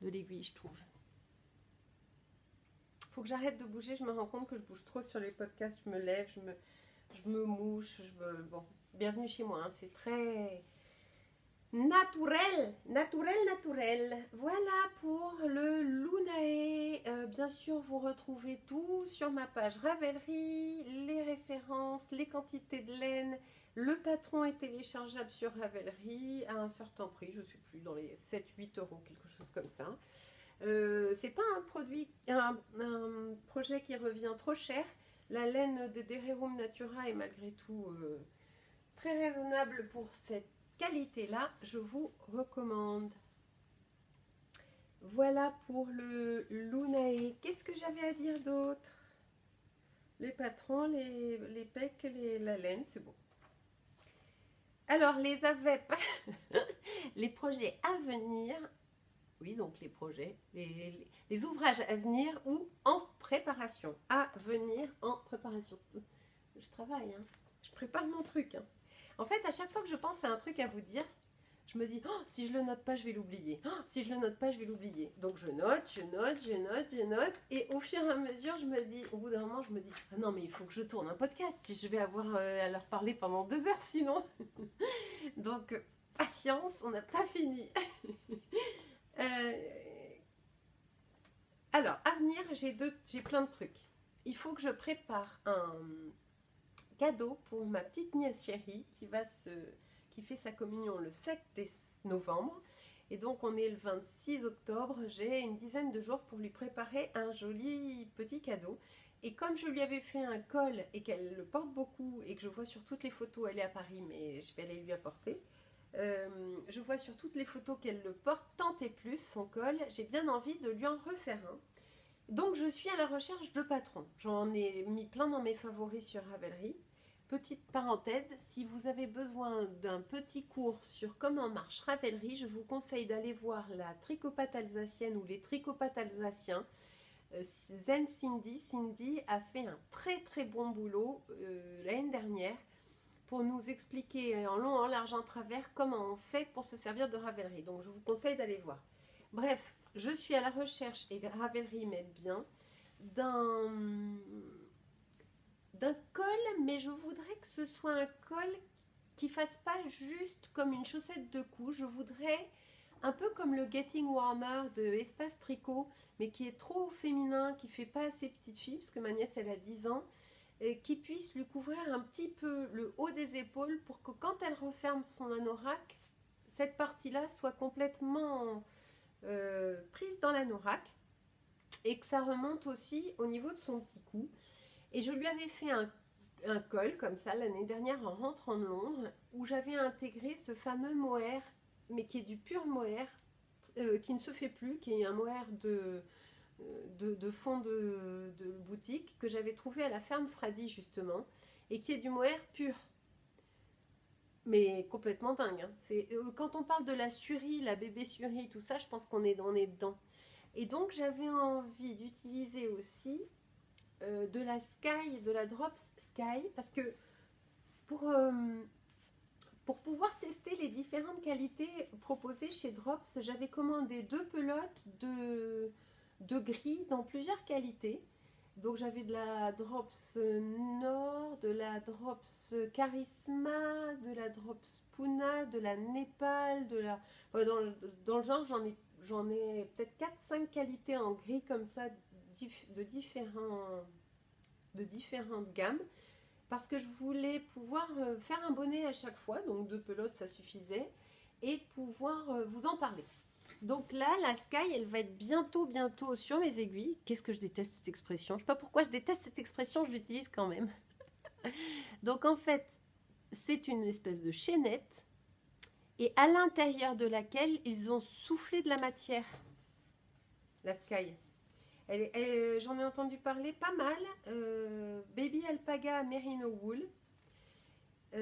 l'aiguille, je trouve. Faut que j'arrête de bouger, je me rends compte que je bouge trop sur les podcasts, je me lève, je me mouche, bon, bienvenue chez moi, hein, c'est très naturel. Voilà pour le Lunae. Bien sûr, vous retrouvez tout sur ma page Ravelry, les références, les quantités de laine. Le patron est téléchargeable sur Ravelry à un certain prix, je ne sais plus, dans les 7-8 euros, quelque chose comme ça. C'est pas un projet qui revient trop cher. La laine de Dererum Natura est malgré tout très raisonnable pour cette qualité-là. Je vous recommande. Voilà pour le Lunae. Qu'est-ce que j'avais à dire d'autre? Les patrons, les pecs, la laine, c'est bon. Alors, les AVEP, les projets à venir. Oui, donc les projets, les ouvrages à venir ou en préparation. À venir en préparation. Je travaille, hein. Je prépare mon truc. Hein. En fait, à chaque fois que je pense à un truc à vous dire, je me dis, oh, si je le note pas, je vais l'oublier. Oh, si je le note pas, je vais l'oublier. Donc je note. Et au fur et à mesure, je me dis, au bout d'un moment, je me dis, ah non, mais il faut que je tourne un podcast. Je vais avoir à leur parler pendant 2 heures sinon. Donc, patience, on n'a pas fini. Alors, à venir, j'ai plein de trucs. Il faut que je prépare un cadeau pour ma petite nièce chérie qui fait sa communion le 7 novembre. Et donc, on est le 26 octobre. J'ai une dizaine de jours pour lui préparer un joli petit cadeau. Et comme je lui avais fait un col et qu'elle le porte beaucoup et que je vois sur toutes les photos, elle est à Paris, mais je vais aller lui apporter. Je vois sur toutes les photos qu'elle le porte tant et plus son col, j'ai bien envie de lui en refaire un. Donc je suis à la recherche de patrons. J'en ai mis plein dans mes favoris sur Ravelry. Petite parenthèse, si vous avez besoin d'un petit cours sur comment marche Ravelry, je vous conseille d'aller voir la tricopate alsacienne ou les tricopates alsaciens. Zen Cindy a fait un très bon boulot l'année dernière pour nous expliquer en long, en large, en travers comment on fait pour se servir de Ravelry. Donc je vous conseille d'aller voir. Bref, je suis à la recherche, et Ravelry m'aide bien, d'un col, mais je voudrais que ce soit un col qui fasse pas juste comme une chaussette de cou. Je voudrais un peu comme le Getting Warmer de Espace Tricot, mais qui est trop féminin, qui fait pas assez petite fille, parce que ma nièce elle a 10 ans, et qui puisse lui couvrir un petit peu le haut des épaules pour que quand elle referme son anorak, cette partie-là soit complètement prise dans l'anorak et que ça remonte aussi au niveau de son petit cou. Et je lui avais fait un col comme ça l'année dernière en rentrant de Londres où j'avais intégré ce fameux mohair, mais qui est du pur mohair, qui ne se fait plus, qui est un mohair de fond de boutique que j'avais trouvé à la ferme Frady justement, et qui est du mohair pur. Mais complètement dingue. Hein. Quand on parle de la surie, la bébé surie, tout ça, je pense qu'on est dedans. Et donc j'avais envie d'utiliser aussi de la Sky, de la Drops Sky, parce que pour pouvoir tester les différentes qualités proposées chez Drops, j'avais commandé 2 pelotes de gris dans plusieurs qualités. Donc j'avais de la Drops Nord, de la Drops Charisma, de la Drops Puna, de la Népal, dans le genre j'en ai peut-être 4-5 qualités en gris comme ça de différentes gammes, parce que je voulais pouvoir faire un bonnet à chaque fois, donc 2 pelotes ça suffisait, et pouvoir vous en parler. Donc là, la Sky, elle va être bientôt sur mes aiguilles. Qu'est-ce que je déteste cette expression? Je ne sais pas pourquoi je déteste cette expression, je l'utilise quand même. Donc en fait, c'est une espèce de chaînette, et à l'intérieur de laquelle ils ont soufflé de la matière. La Sky. J'en ai entendu parler pas mal. Baby Alpaga Merino Wool.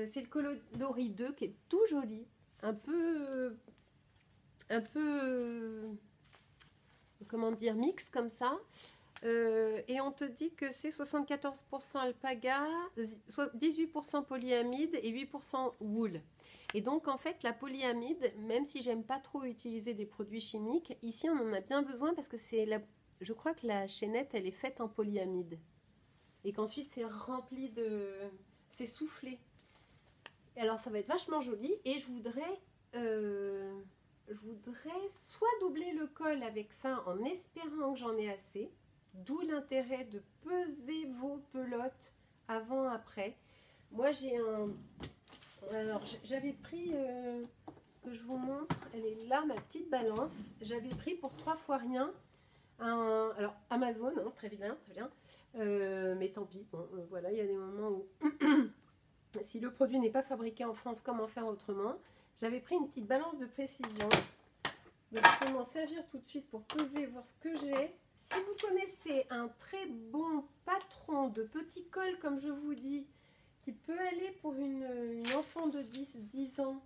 C'est le coloris 2 qui est tout joli. Un peu comment dire, mix comme ça. Et on te dit que c'est 74% alpaga, 18% polyamide et 8% wool. Et donc en fait la polyamide, même si j'aime pas trop utiliser des produits chimiques, ici on en a bien besoin parce que je crois que la chaînette elle est faite en polyamide. Et qu'ensuite c'est rempli de... c'est soufflé. Alors ça va être vachement joli et je voudrais soit doubler le col avec ça en espérant que j'en ai assez. D'où l'intérêt de peser vos pelotes avant-après. Moi j'ai un... Alors j'avais pris, que je vous montre, elle est là ma petite balance. J'avais pris pour 3 fois rien, alors Amazon, hein, très bien, mais tant pis, bon, voilà, il y a des moments où si le produit n'est pas fabriqué en France, comment faire autrement. J'avais pris une petite balance de précision. Donc je peux m'en servir tout de suite pour peser, voir ce que j'ai. Si vous connaissez un très bon patron de petit col, comme je vous dis, qui peut aller pour une enfant de 10 ans,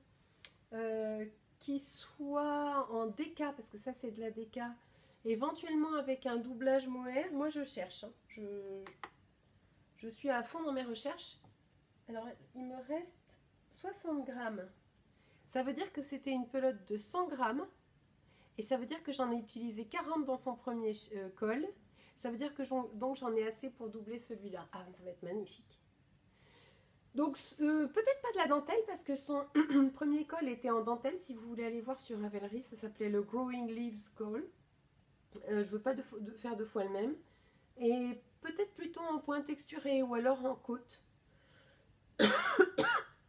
qui soit en DK, parce que ça c'est de la DK, éventuellement avec un doublage mohair, moi je cherche. Hein. Je suis à fond dans mes recherches. Alors il me reste 60 grammes. Ça veut dire que c'était une pelote de 100 grammes. Et ça veut dire que j'en ai utilisé 40 dans son premier col. Ça veut dire que j'en ai assez pour doubler celui-là. Ah, ça va être magnifique. Donc, peut-être pas de la dentelle parce que son premier col était en dentelle. Si vous voulez aller voir sur Ravelry, ça s'appelait le Growing Leaves Col. Je ne veux pas faire 2 fois le même. Et peut-être plutôt en point texturé ou alors en côte.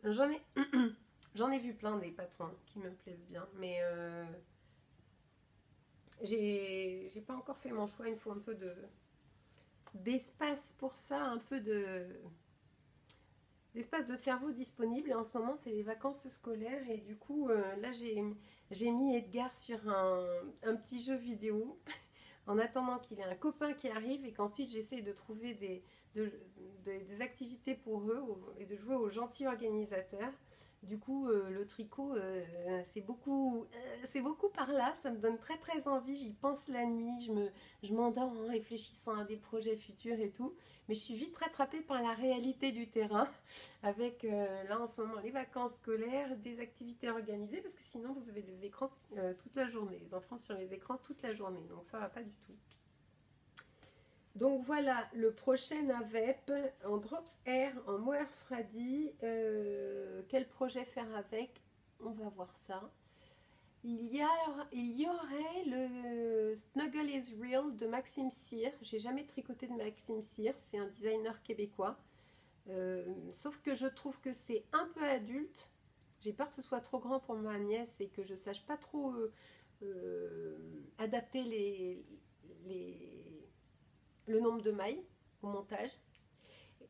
J'en ai vu plein des patrons qui me plaisent bien. Mais... j'ai pas encore fait mon choix, il me faut un peu d'espace pour ça, un peu d'espace de cerveau disponible. Et en ce moment, c'est les vacances scolaires et du coup, là, j'ai mis Edgar sur un petit jeu vidéo en attendant qu'il ait un copain qui arrive et qu'ensuite, j'essaye de trouver des activités pour eux et de jouer aux gentils organisateurs. Du coup, le tricot, c'est beaucoup par là, ça me donne très très envie, j'y pense la nuit, je m'endors en réfléchissant à des projets futurs et tout, mais je suis vite rattrapée par la réalité du terrain, avec là en ce moment les vacances scolaires, des activités organisées, parce que sinon vous avez des écrans toute la journée, les enfants sur les écrans toute la journée, donc ça va pas du tout. Donc voilà, le prochain AVEP en Drops Air, en mohair Fradi. Quel projet faire avec? On va voir ça. Il y aurait le Snuggle is Real de Maxime Cyr. J'ai jamais tricoté de Maxime Cyr, c'est un designer québécois. Sauf que je trouve que c'est un peu adulte. J'ai peur que ce soit trop grand pour ma nièce et que je sache pas trop adapter le nombre de mailles au montage.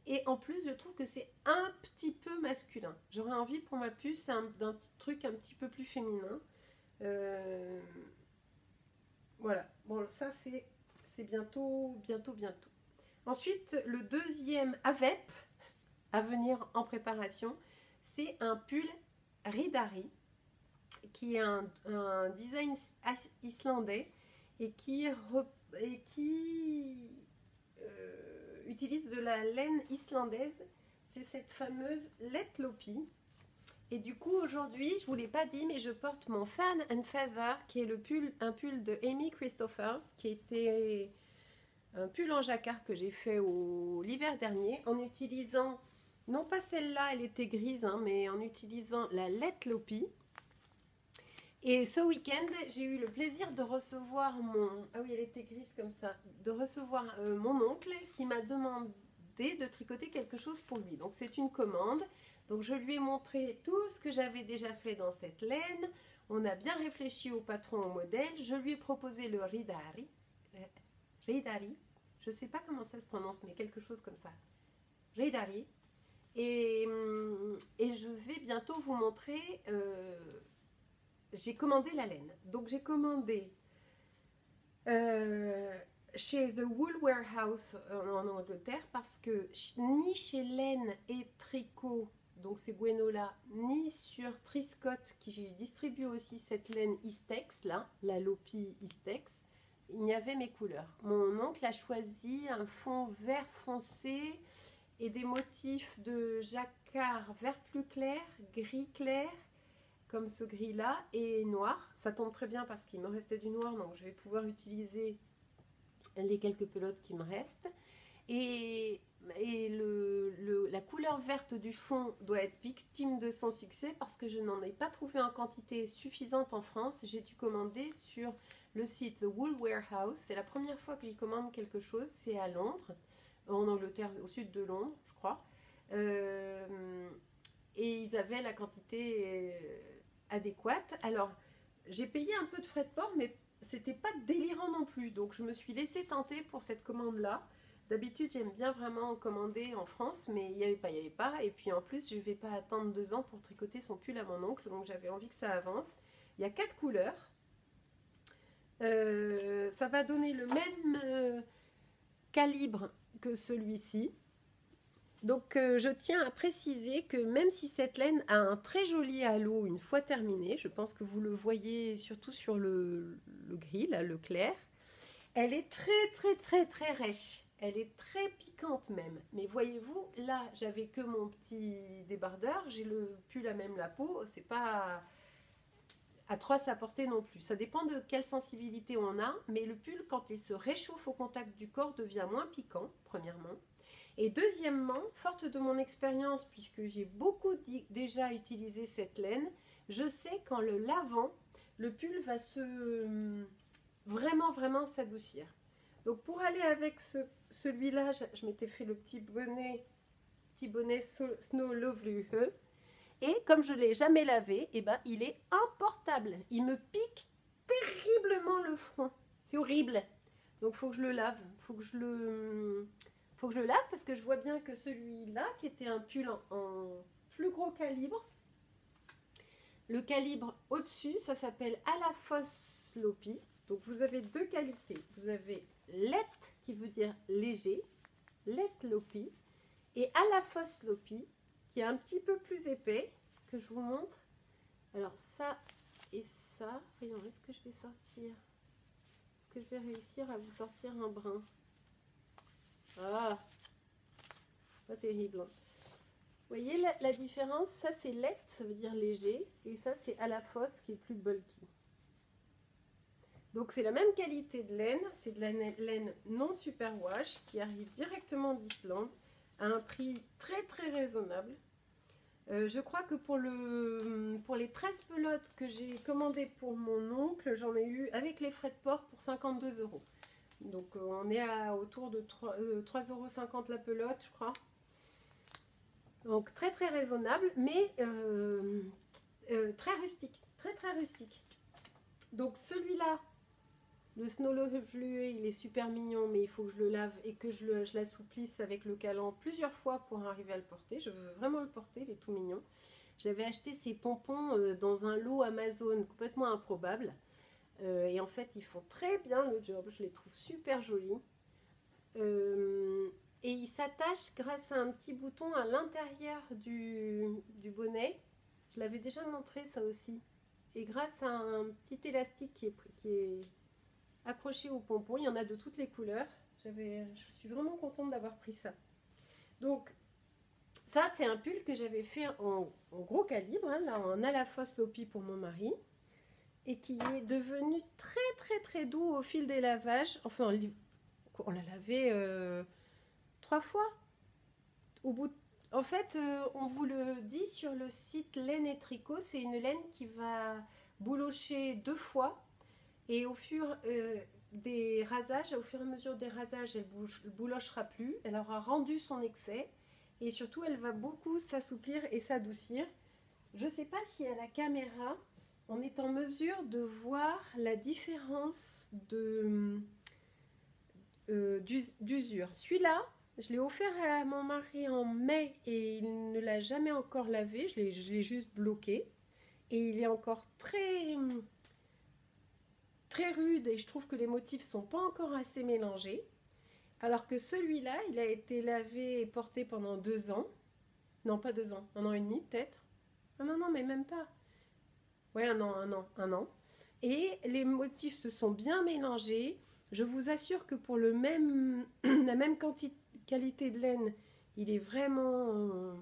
Et en plus, je trouve que c'est un petit peu masculin. J'aurais envie pour ma puce d'un truc un petit peu plus féminin. Voilà. Bon, ça c'est bientôt. Ensuite, le deuxième AVEP à venir en préparation, c'est un pull Ridari, qui est un design islandais et qui utilise de la laine islandaise. C'est cette fameuse Letlopi. Et du coup aujourd'hui, je ne vous l'ai pas dit, mais je porte mon Fan and Feather, qui est un pull de Amy Christophers, qui était un pull en jacquard que j'ai fait l'hiver dernier, en utilisant, non pas celle-là, elle était grise, hein, mais en utilisant la Letlopi. Et ce week-end, j'ai eu le plaisir de recevoir ah oui, elle était grise comme ça, de recevoir mon oncle qui m'a demandé de tricoter quelque chose pour lui. Donc c'est une commande. Donc je lui ai montré tout ce que j'avais déjà fait dans cette laine. On a bien réfléchi au patron, au modèle. Je lui ai proposé le Ridari. Je ne sais pas comment ça se prononce, mais quelque chose comme ça. Ridari. Et je vais bientôt vous montrer... j'ai commandé la laine. Donc j'ai commandé chez The Wool Warehouse en Angleterre, parce que ni chez Laine et Tricot, donc c'est Gwenola, ni sur Triscott qui distribue aussi cette laine Istex là, la Lopi Istex, il n'y avait mes couleurs. Mon oncle a choisi un fond vert foncé et des motifs de jacquard vert plus clair, gris clair, comme ce gris là, et noir. Ça tombe très bien parce qu'il me restait du noir, donc je vais pouvoir utiliser les quelques pelotes qui me restent. Et la couleur verte du fond doit être victime de son succès parce que je n'en ai pas trouvé en quantité suffisante en France. J'ai dû commander sur le site The Wool Warehouse. C'est la première fois que j'y commande quelque chose, c'est à Londres, en Angleterre, au sud de Londres, je crois. Et ils avaient la quantité adéquate. Alors, j'ai payé un peu de frais de port, mais c'était pas délirant non plus. Donc, je me suis laissée tenter pour cette commande-là. D'habitude, j'aime bien vraiment commander en France, mais il n'y avait pas. Et puis, en plus, je ne vais pas attendre 2 ans pour tricoter son pull à mon oncle. Donc, j'avais envie que ça avance. Il y a 4 couleurs. Ça va donner le même calibre que celui-ci. Donc je tiens à préciser que même si cette laine a un très joli halo une fois terminée, je pense que vous le voyez surtout sur le gris, là, le clair, elle est très rêche, elle est très piquante même. Mais voyez-vous, là j'avais que mon petit débardeur, j'ai le pull à même la peau, c'est pas atroce à porter non plus. Ça dépend de quelle sensibilité on a, mais le pull quand il se réchauffe au contact du corps devient moins piquant, premièrement. Et deuxièmement, forte de mon expérience, puisque j'ai beaucoup déjà utilisé cette laine, je sais qu'en le lavant, le pull va vraiment s'adoucir. Donc pour aller avec celui-là, je m'étais fait le petit bonnet Snow Lovely. Et comme je ne l'ai jamais lavé, eh ben, il est importable. Il me pique terriblement le front. C'est horrible. Donc il faut que je le lave. Faut que je le lave parce que je vois bien que celui-là, qui était un pull en plus gros calibre, le calibre au-dessus, ça s'appelle Alafoss Lopi. Donc vous avez 2 qualités. Vous avez Let, qui veut dire léger, Let Lopi, et Alafoss Lopi, qui est un petit peu plus épais, que je vous montre. Alors ça et ça, voyons, est-ce que je vais sortir? Est-ce que je vais réussir à vous sortir un brin? Ah, pas terrible. Vous voyez la différence? Ça c'est let, ça veut dire léger, et ça c'est Alafoss qui est plus bulky. Donc c'est la même qualité de laine, c'est de la laine non superwash qui arrive directement d'Islande à un prix très raisonnable. Je crois que pour les 13 pelotes que j'ai commandées pour mon oncle, j'en ai eu avec les frais de port pour 52 €. Donc on est autour de 3,50 € la pelote, je crois. Donc très raisonnable, mais très rustique, très rustique. Donc celui-là, le Snow Lovely, il est super mignon, mais il faut que je le lave et que je l'assouplisse avec le calan plusieurs fois pour arriver à le porter. Je veux vraiment le porter, il est tout mignon. J'avais acheté ces pompons dans un lot Amazon complètement improbable. Et en fait, ils font très bien le job. Je les trouve super jolis. Et ils s'attachent grâce à un petit bouton à l'intérieur du bonnet. Je l'avais déjà montré ça aussi. Et grâce à un petit élastique qui est accroché au pompon, il y en a de toutes les couleurs. Je suis vraiment contente d'avoir pris ça. Donc ça c'est un pull que j'avais fait en gros calibre, hein, là, en Alafoss Lopi pour mon mari, et qui est devenu très doux au fil des lavages. Enfin on l'a lavé 3 fois. En fait, on vous le dit sur le site Laine et Tricot, c'est une laine qui va boulocher 2 fois. Et au fur et à mesure des rasages, elle ne boulochera plus. Elle aura rendu son excès. Et surtout, elle va beaucoup s'assouplir et s'adoucir. Je ne sais pas si à la caméra, on est en mesure de voir la différence d'usure. Celui-là, je l'ai offert à mon mari en mai et il ne l'a jamais encore lavé. Je l'ai juste bloqué. Et il est encore très très rude et je trouve que les motifs sont pas encore assez mélangés. Alors que celui-là, il a été lavé et porté pendant 2 ans. Non, pas 2 ans, 1 an et demi peut-être. Ah non, non, mais même pas. Ouais, un an. Et les motifs se sont bien mélangés. Je vous assure que pour la même qualité de laine, il est vraiment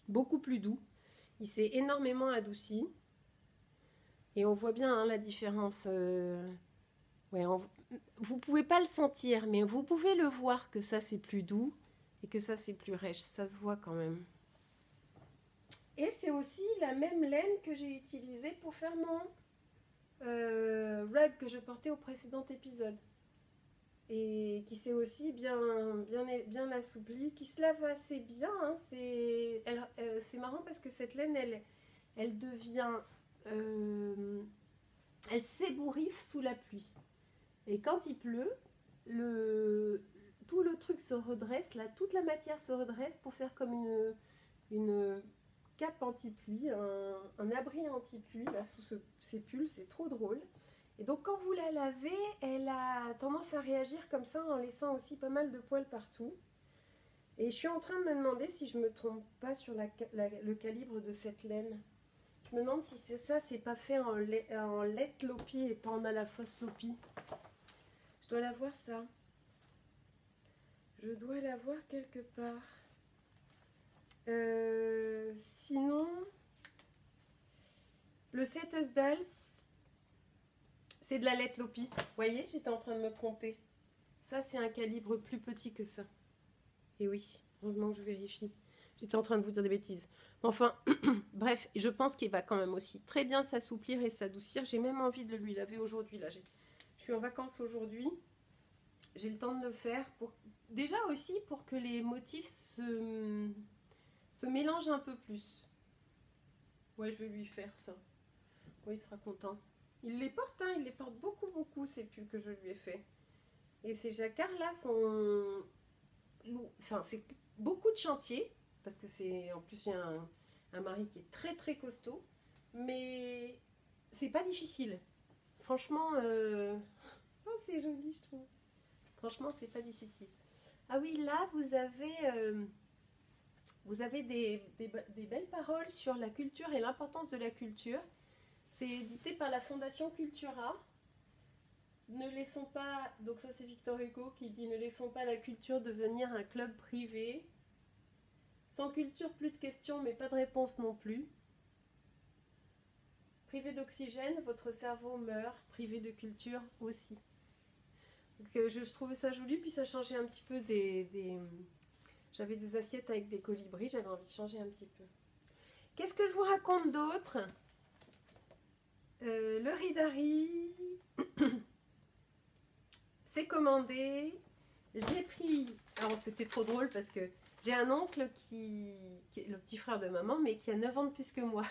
beaucoup plus doux. Il s'est énormément adouci. Et on voit bien hein, la différence. Ouais, vous pouvez pas le sentir, mais vous pouvez le voir que ça c'est plus doux et que ça c'est plus rêche. Ça se voit quand même. Et c'est aussi la même laine que j'ai utilisée pour faire mon rug que je portais au précédent épisode. Et qui s'est aussi bien assoupli, qui se lave assez bien. Hein. C'est marrant parce que cette laine, elle devient... elle s'ébouriffe sous la pluie. Et quand il pleut, tout le truc se redresse, là, toute la matière se redresse pour faire comme une cape anti-pluie, un abri anti-pluie là, sous ces pulls, c'est trop drôle. Et donc quand vous la lavez, elle a tendance à réagir comme ça en laissant aussi pas mal de poils partout. Et je suis en train de me demander si je me trompe pas sur le calibre de cette laine. Je me demande si c'est ça, c'est pas fait en lait lopi et pas en à la fausse lopi. Je dois la voir ça. Je dois la voir quelque part. Sinon, le Setesdals, c'est de la lait lopi. Vous voyez, j'étais en train de me tromper. Ça, c'est un calibre plus petit que ça. Et oui, heureusement que je vérifie. J'étais en train de vous dire des bêtises. Enfin, bref, je pense qu'il va quand même aussi très bien s'assouplir et s'adoucir. J'ai même envie de lui laver aujourd'hui. Là, je suis en vacances aujourd'hui. J'ai le temps de le faire. Déjà aussi pour que les motifs se mélangent un peu plus. Ouais, je vais lui faire ça. Oui, il sera content. Il les porte, hein, il les porte beaucoup, ces pulls que je lui ai fait. Et ces jacquards-là sont... Enfin, c'est beaucoup de chantier. Parce que c'est... En plus, j'ai un mari qui est très costaud. Mais c'est pas difficile. Franchement, oh, c'est joli, je trouve. Franchement, c'est pas difficile. Ah oui, là, vous avez des belles paroles sur la culture et l'importance de la culture. C'est édité par la Fondation Cultura. Ne laissons pas, donc ça c'est Victor Hugo qui dit, ne laissons pas la culture devenir un club privé. Sans culture, plus de questions, mais pas de réponse non plus. Privé d'oxygène, votre cerveau meurt. Privé de culture aussi. Donc, je trouvais ça joli, puis ça changeait un petit peu J'avais des assiettes avec des colibris, j'avais envie de changer un petit peu. Qu'est-ce que je vous raconte d'autre? Le Ridari, c'est commandé. J'ai pris... Alors c'était trop drôle parce que j'ai un oncle qui est le petit frère de maman, mais qui a 9 ans de plus que moi.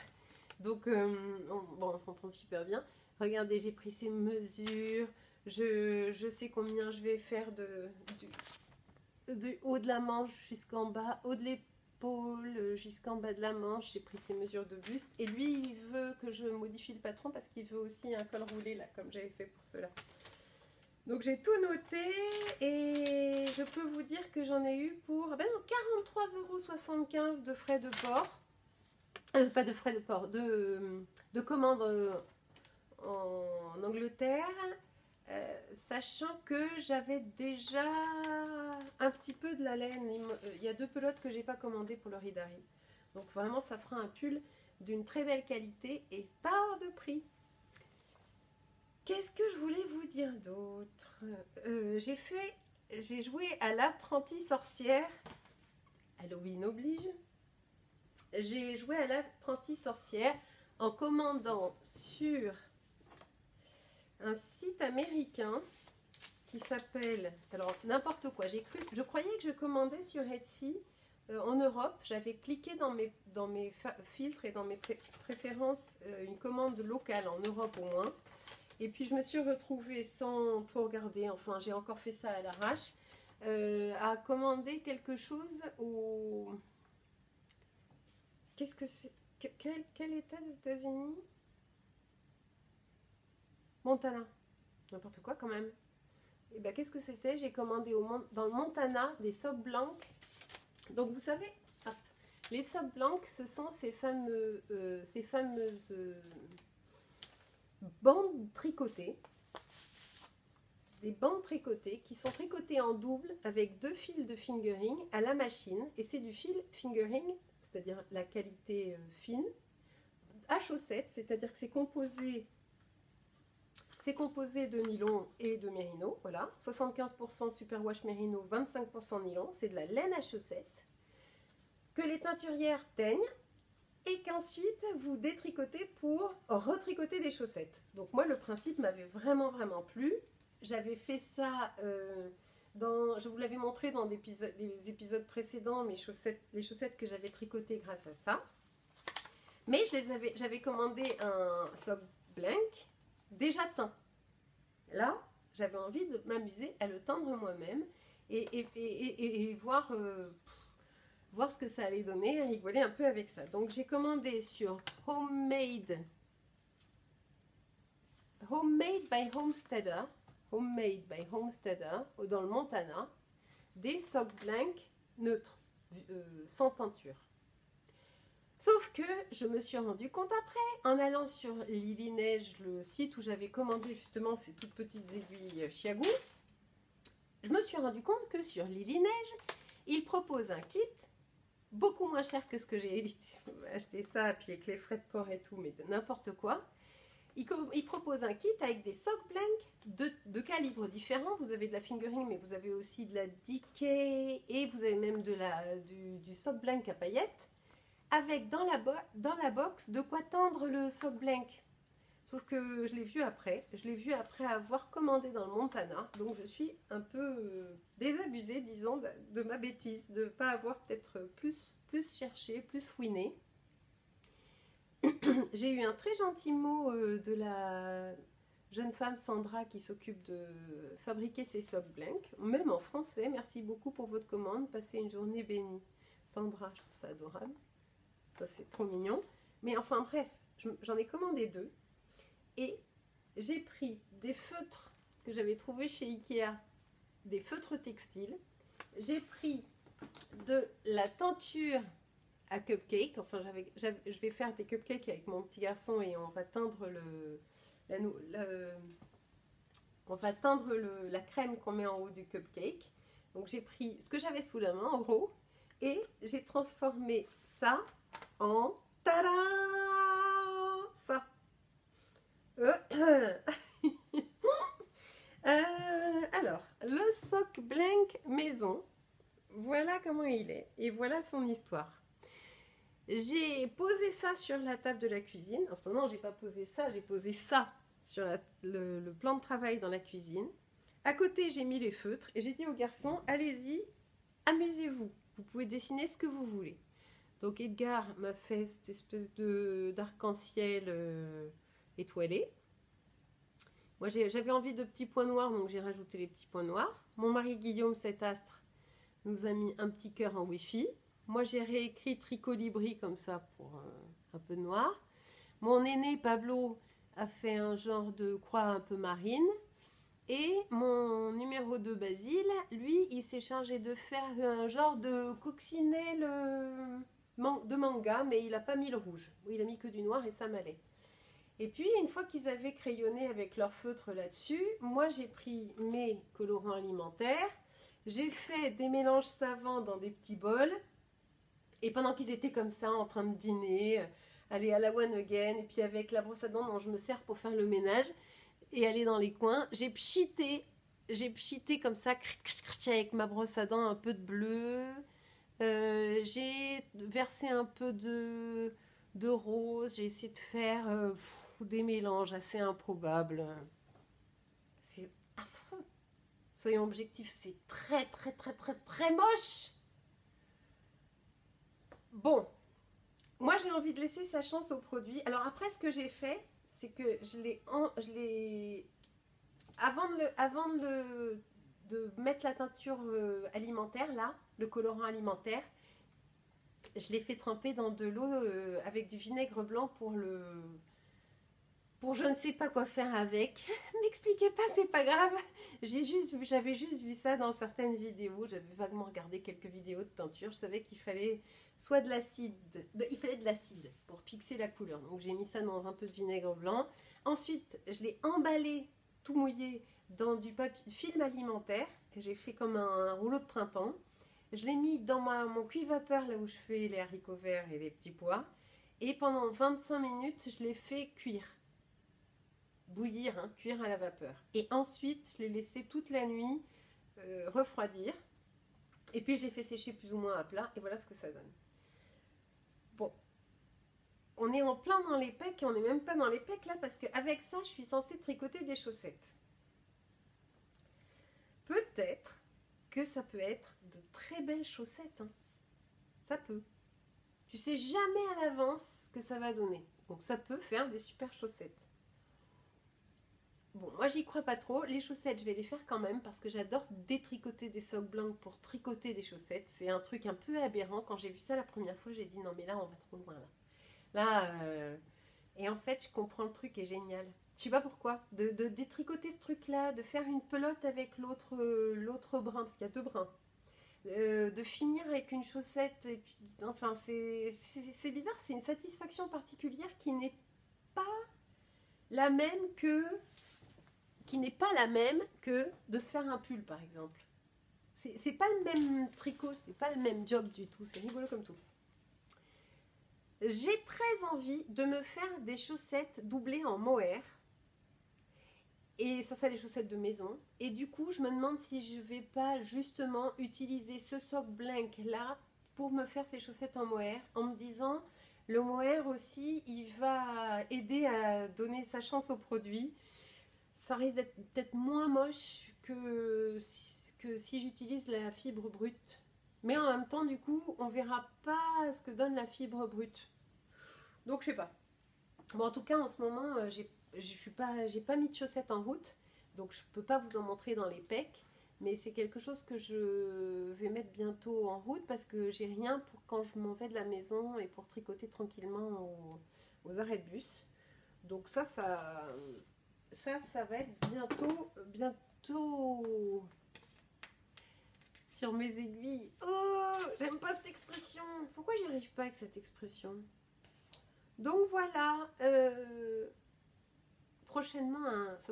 Donc, on s'entend super bien. Regardez, j'ai pris ses mesures. Je sais combien je vais faire du haut de la manche jusqu'en bas, haut de l'épaule jusqu'en bas de la manche. J'ai pris ses mesures de buste. Et lui, il veut que je modifie le patron parce qu'il veut aussi un col roulé, là, comme j'avais fait pour cela. Donc j'ai tout noté et je peux vous dire que j'en ai eu pour 43,75 € de frais de port. Pas de frais de port, de commande en Angleterre. Sachant que j'avais déjà un petit peu de la laine. Il y a 2 pelotes que j'ai pas commandées pour le Ridari. Donc vraiment ça fera un pull d'une très belle qualité et pas hors de prix. Qu'est-ce que je voulais vous dire d'autre? J'ai joué à l'apprentie sorcière. Halloween oblige. J'ai joué à l'apprentie sorcière en commandant sur un site américain qui s'appelle, alors n'importe quoi, je croyais que je commandais sur Etsy en Europe. J'avais cliqué dans mes filtres et dans mes préférences une commande locale en Europe au moins. Et puis je me suis retrouvée sans trop regarder, enfin j'ai encore fait ça à l'arrache, à commander quelque chose au... Qu'est-ce que c'est? Quel état des États-Unis? Montana. N'importe quoi quand même. Et bien qu'est-ce que c'était? J'ai commandé dans le Montana des Sock Blancs. Donc vous savez, hop, les Sock Blancs, ce sont ces fameuses bandes tricotées. Des bandes tricotées qui sont tricotées en double avec 2 fils de fingering à la machine. Et c'est du fil fingering, c'est-à-dire la qualité fine, à chaussettes, c'est-à-dire que c'est composé de nylon et de mérino, voilà. 75% superwash mérino, 25% nylon, c'est de la laine à chaussettes, que les teinturières teignent et qu'ensuite vous détricotez pour retricoter des chaussettes. Donc moi le principe m'avait vraiment plu. J'avais fait ça, je vous l'avais montré dans des épisodes précédents, les chaussettes que j'avais tricotées grâce à ça. Mais j'avais commandé un Sock Blank déjà teint. Là, j'avais envie de m'amuser à le teindre moi-même et voir ce que ça allait donner, et rigoler un peu avec ça. Donc j'ai commandé sur Homemade by Homesteader, dans le Montana, des Sock Blank neutres, sans teinture. Sauf que je me suis rendu compte après, en allant sur Lily Neige, le site où j'avais commandé justement ces toutes petites aiguilles Chiagou, je me suis rendu compte que sur Lily Neige, ils proposent un kit beaucoup moins cher que ce que j'ai acheté ça, puis avec les frais de port et tout, mais n'importe quoi. Ils proposent un kit avec des Sock Blank de calibres différents. Vous avez de la fingering, mais vous avez aussi de la decay et vous avez même du Sock Blank à paillettes, avec dans la box de quoi tendre le Sock Blank. Sauf que je l'ai vu après avoir commandé dans le Montana, donc je suis un peu désabusée, disons, de ma bêtise, de ne pas avoir peut-être plus cherché, plus fouiné. J'ai eu un très gentil mot de la jeune femme Sandra qui s'occupe de fabriquer ces Sock Blank, même en français. Merci beaucoup pour votre commande, passez une journée bénie. Sandra, je trouve ça adorable. Ça c'est trop mignon. Mais enfin bref, j'en ai commandé 2. Et j'ai pris des feutres que j'avais trouvés chez Ikea, des feutres textiles. J'ai pris de la teinture à cupcake. Enfin, je vais faire des cupcakes avec mon petit garçon et on va teindre la crème qu'on met en haut du cupcake. Donc j'ai pris ce que j'avais sous la main en gros et j'ai transformé ça en tada, ça. Alors, le Sock Blank maison, voilà comment il est et voilà son histoire. J'ai posé ça sur la table de la cuisine. Enfin non, j'ai pas posé ça, j'ai posé ça sur le plan de travail dans la cuisine. À côté, j'ai mis les feutres et j'ai dit aux garçons, allez-y, amusez-vous. Vous pouvez dessiner ce que vous voulez. Donc Edgar m'a fait cette espèce d'arc-en-ciel étoilé. Moi, j'avais envie de petits points noirs, donc j'ai rajouté les petits points noirs. Mon mari Guillaume, cet astre, nous a mis un petit cœur en Wi-Fi. Moi, j'ai réécrit Tricolibri comme ça pour un peu de noir. Mon aîné Pablo a fait un genre de croix un peu marine. Et mon numéro 2 Basile, lui, il s'est chargé de faire un genre de coccinelle de manga, mais il n'a pas mis le rouge. Il a mis que du noir et ça m'allait. Et puis, une fois qu'ils avaient crayonné avec leur feutre là-dessus, moi, j'ai pris mes colorants alimentaires. J'ai fait des mélanges savants dans des petits bols. Et pendant qu'ils étaient comme ça, en train de dîner, aller à la One Again, et puis avec la brosse à dents dont je me sers pour faire le ménage, et aller dans les coins, j'ai pchité comme ça, avec ma brosse à dents un peu de bleu. J'ai versé un peu de rose, j'ai essayé de faire des mélanges assez improbables. C'est affreux. Soyons objectifs, c'est très moche. Bon, moi j'ai envie de laisser sa chance au produit. Alors après, ce que j'ai fait, c'est que avant de mettre la teinture alimentaire, là, le colorant alimentaire, je l'ai fait tremper dans de l'eau avec du vinaigre blanc pour pour je ne sais pas quoi faire avec. M'expliquez pas, c'est pas grave. J'avais juste vu ça dans certaines vidéos. J'avais vaguement regardé quelques vidéos de teinture. Je savais qu'il fallait soit de l'acide, il fallait de l'acide pour fixer la couleur. Donc j'ai mis ça dans un peu de vinaigre blanc. Ensuite, je l'ai emballé tout mouillé dans du film alimentaire. J'ai fait comme un rouleau de printemps. Je l'ai mis dans mon cuit vapeur, là où je fais les haricots verts et les petits pois. Et pendant 25 minutes, je l'ai fait cuire. Bouillir, hein, cuire à la vapeur. Et ensuite, je l'ai laissé toute la nuit refroidir. Et puis, je l'ai fait sécher plus ou moins à plat. Et voilà ce que ça donne. Bon. On est en plein dans les pecs et on n'est même pas dans les pecs là parce qu'avec ça, je suis censée tricoter des chaussettes. Peut-être que ça peut être de très belles chaussettes. Hein. Ça peut. Tu sais jamais à l'avance ce que ça va donner. Donc ça peut faire des super chaussettes. Bon, moi j'y crois pas trop. Les chaussettes, je vais les faire quand même parce que j'adore détricoter des socks blancs pour tricoter des chaussettes. C'est un truc un peu aberrant. Quand j'ai vu ça la première fois, j'ai dit non mais là on va trop loin là. Et en fait, je comprends le truc est génial. Je sais pas pourquoi. De détricoter ce truc-là, de faire une pelote avec l'autre brin, parce qu'il y a deux brins. De finir avec une chaussette, et puis, enfin, c'est bizarre, c'est une satisfaction particulière qui n'est pas la même que de se faire un pull, par exemple. C'est pas le même tricot, c'est pas le même job du tout, c'est rigolo comme tout. J'ai très envie de me faire des chaussettes doublées en mohair. Et ça, c'est des chaussettes de maison. Et du coup, je me demande si je vais pas justement utiliser ce sock blank là pour me faire ces chaussettes en mohair. En me disant, le mohair aussi, il va aider à donner sa chance au produit. Ça risque d'être peut-être moins moche que si j'utilise la fibre brute. Mais en même temps, du coup, on verra pas ce que donne la fibre brute. Donc, je sais pas. Bon, en tout cas, en ce moment, j'ai pas mis de chaussettes en route. Donc, je peux pas vous en montrer dans les pecs. Mais c'est quelque chose que je vais mettre bientôt en route parce que j'ai rien pour quand je m'en vais de la maison et pour tricoter tranquillement aux arrêts de bus. Donc, ça va être bientôt sur mes aiguilles. Oh, j'aime pas cette expression. Pourquoi j'y arrive pas avec cette expression? Donc voilà, ce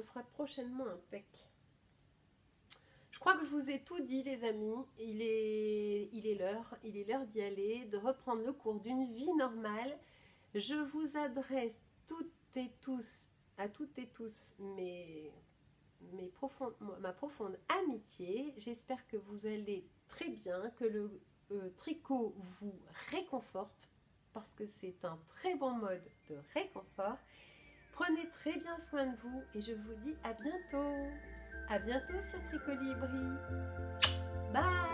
sera prochainement un pec. Je crois que je vous ai tout dit les amis, il est l'heure d'y aller, de reprendre le cours d'une vie normale. Je vous adresse à toutes et tous ma profonde amitié. J'espère que vous allez très bien, que le tricot vous réconforte parce que c'est un très bon mode de réconfort. Prenez très bien soin de vous et je vous dis à bientôt. À bientôt sur Tricolibri. Bye.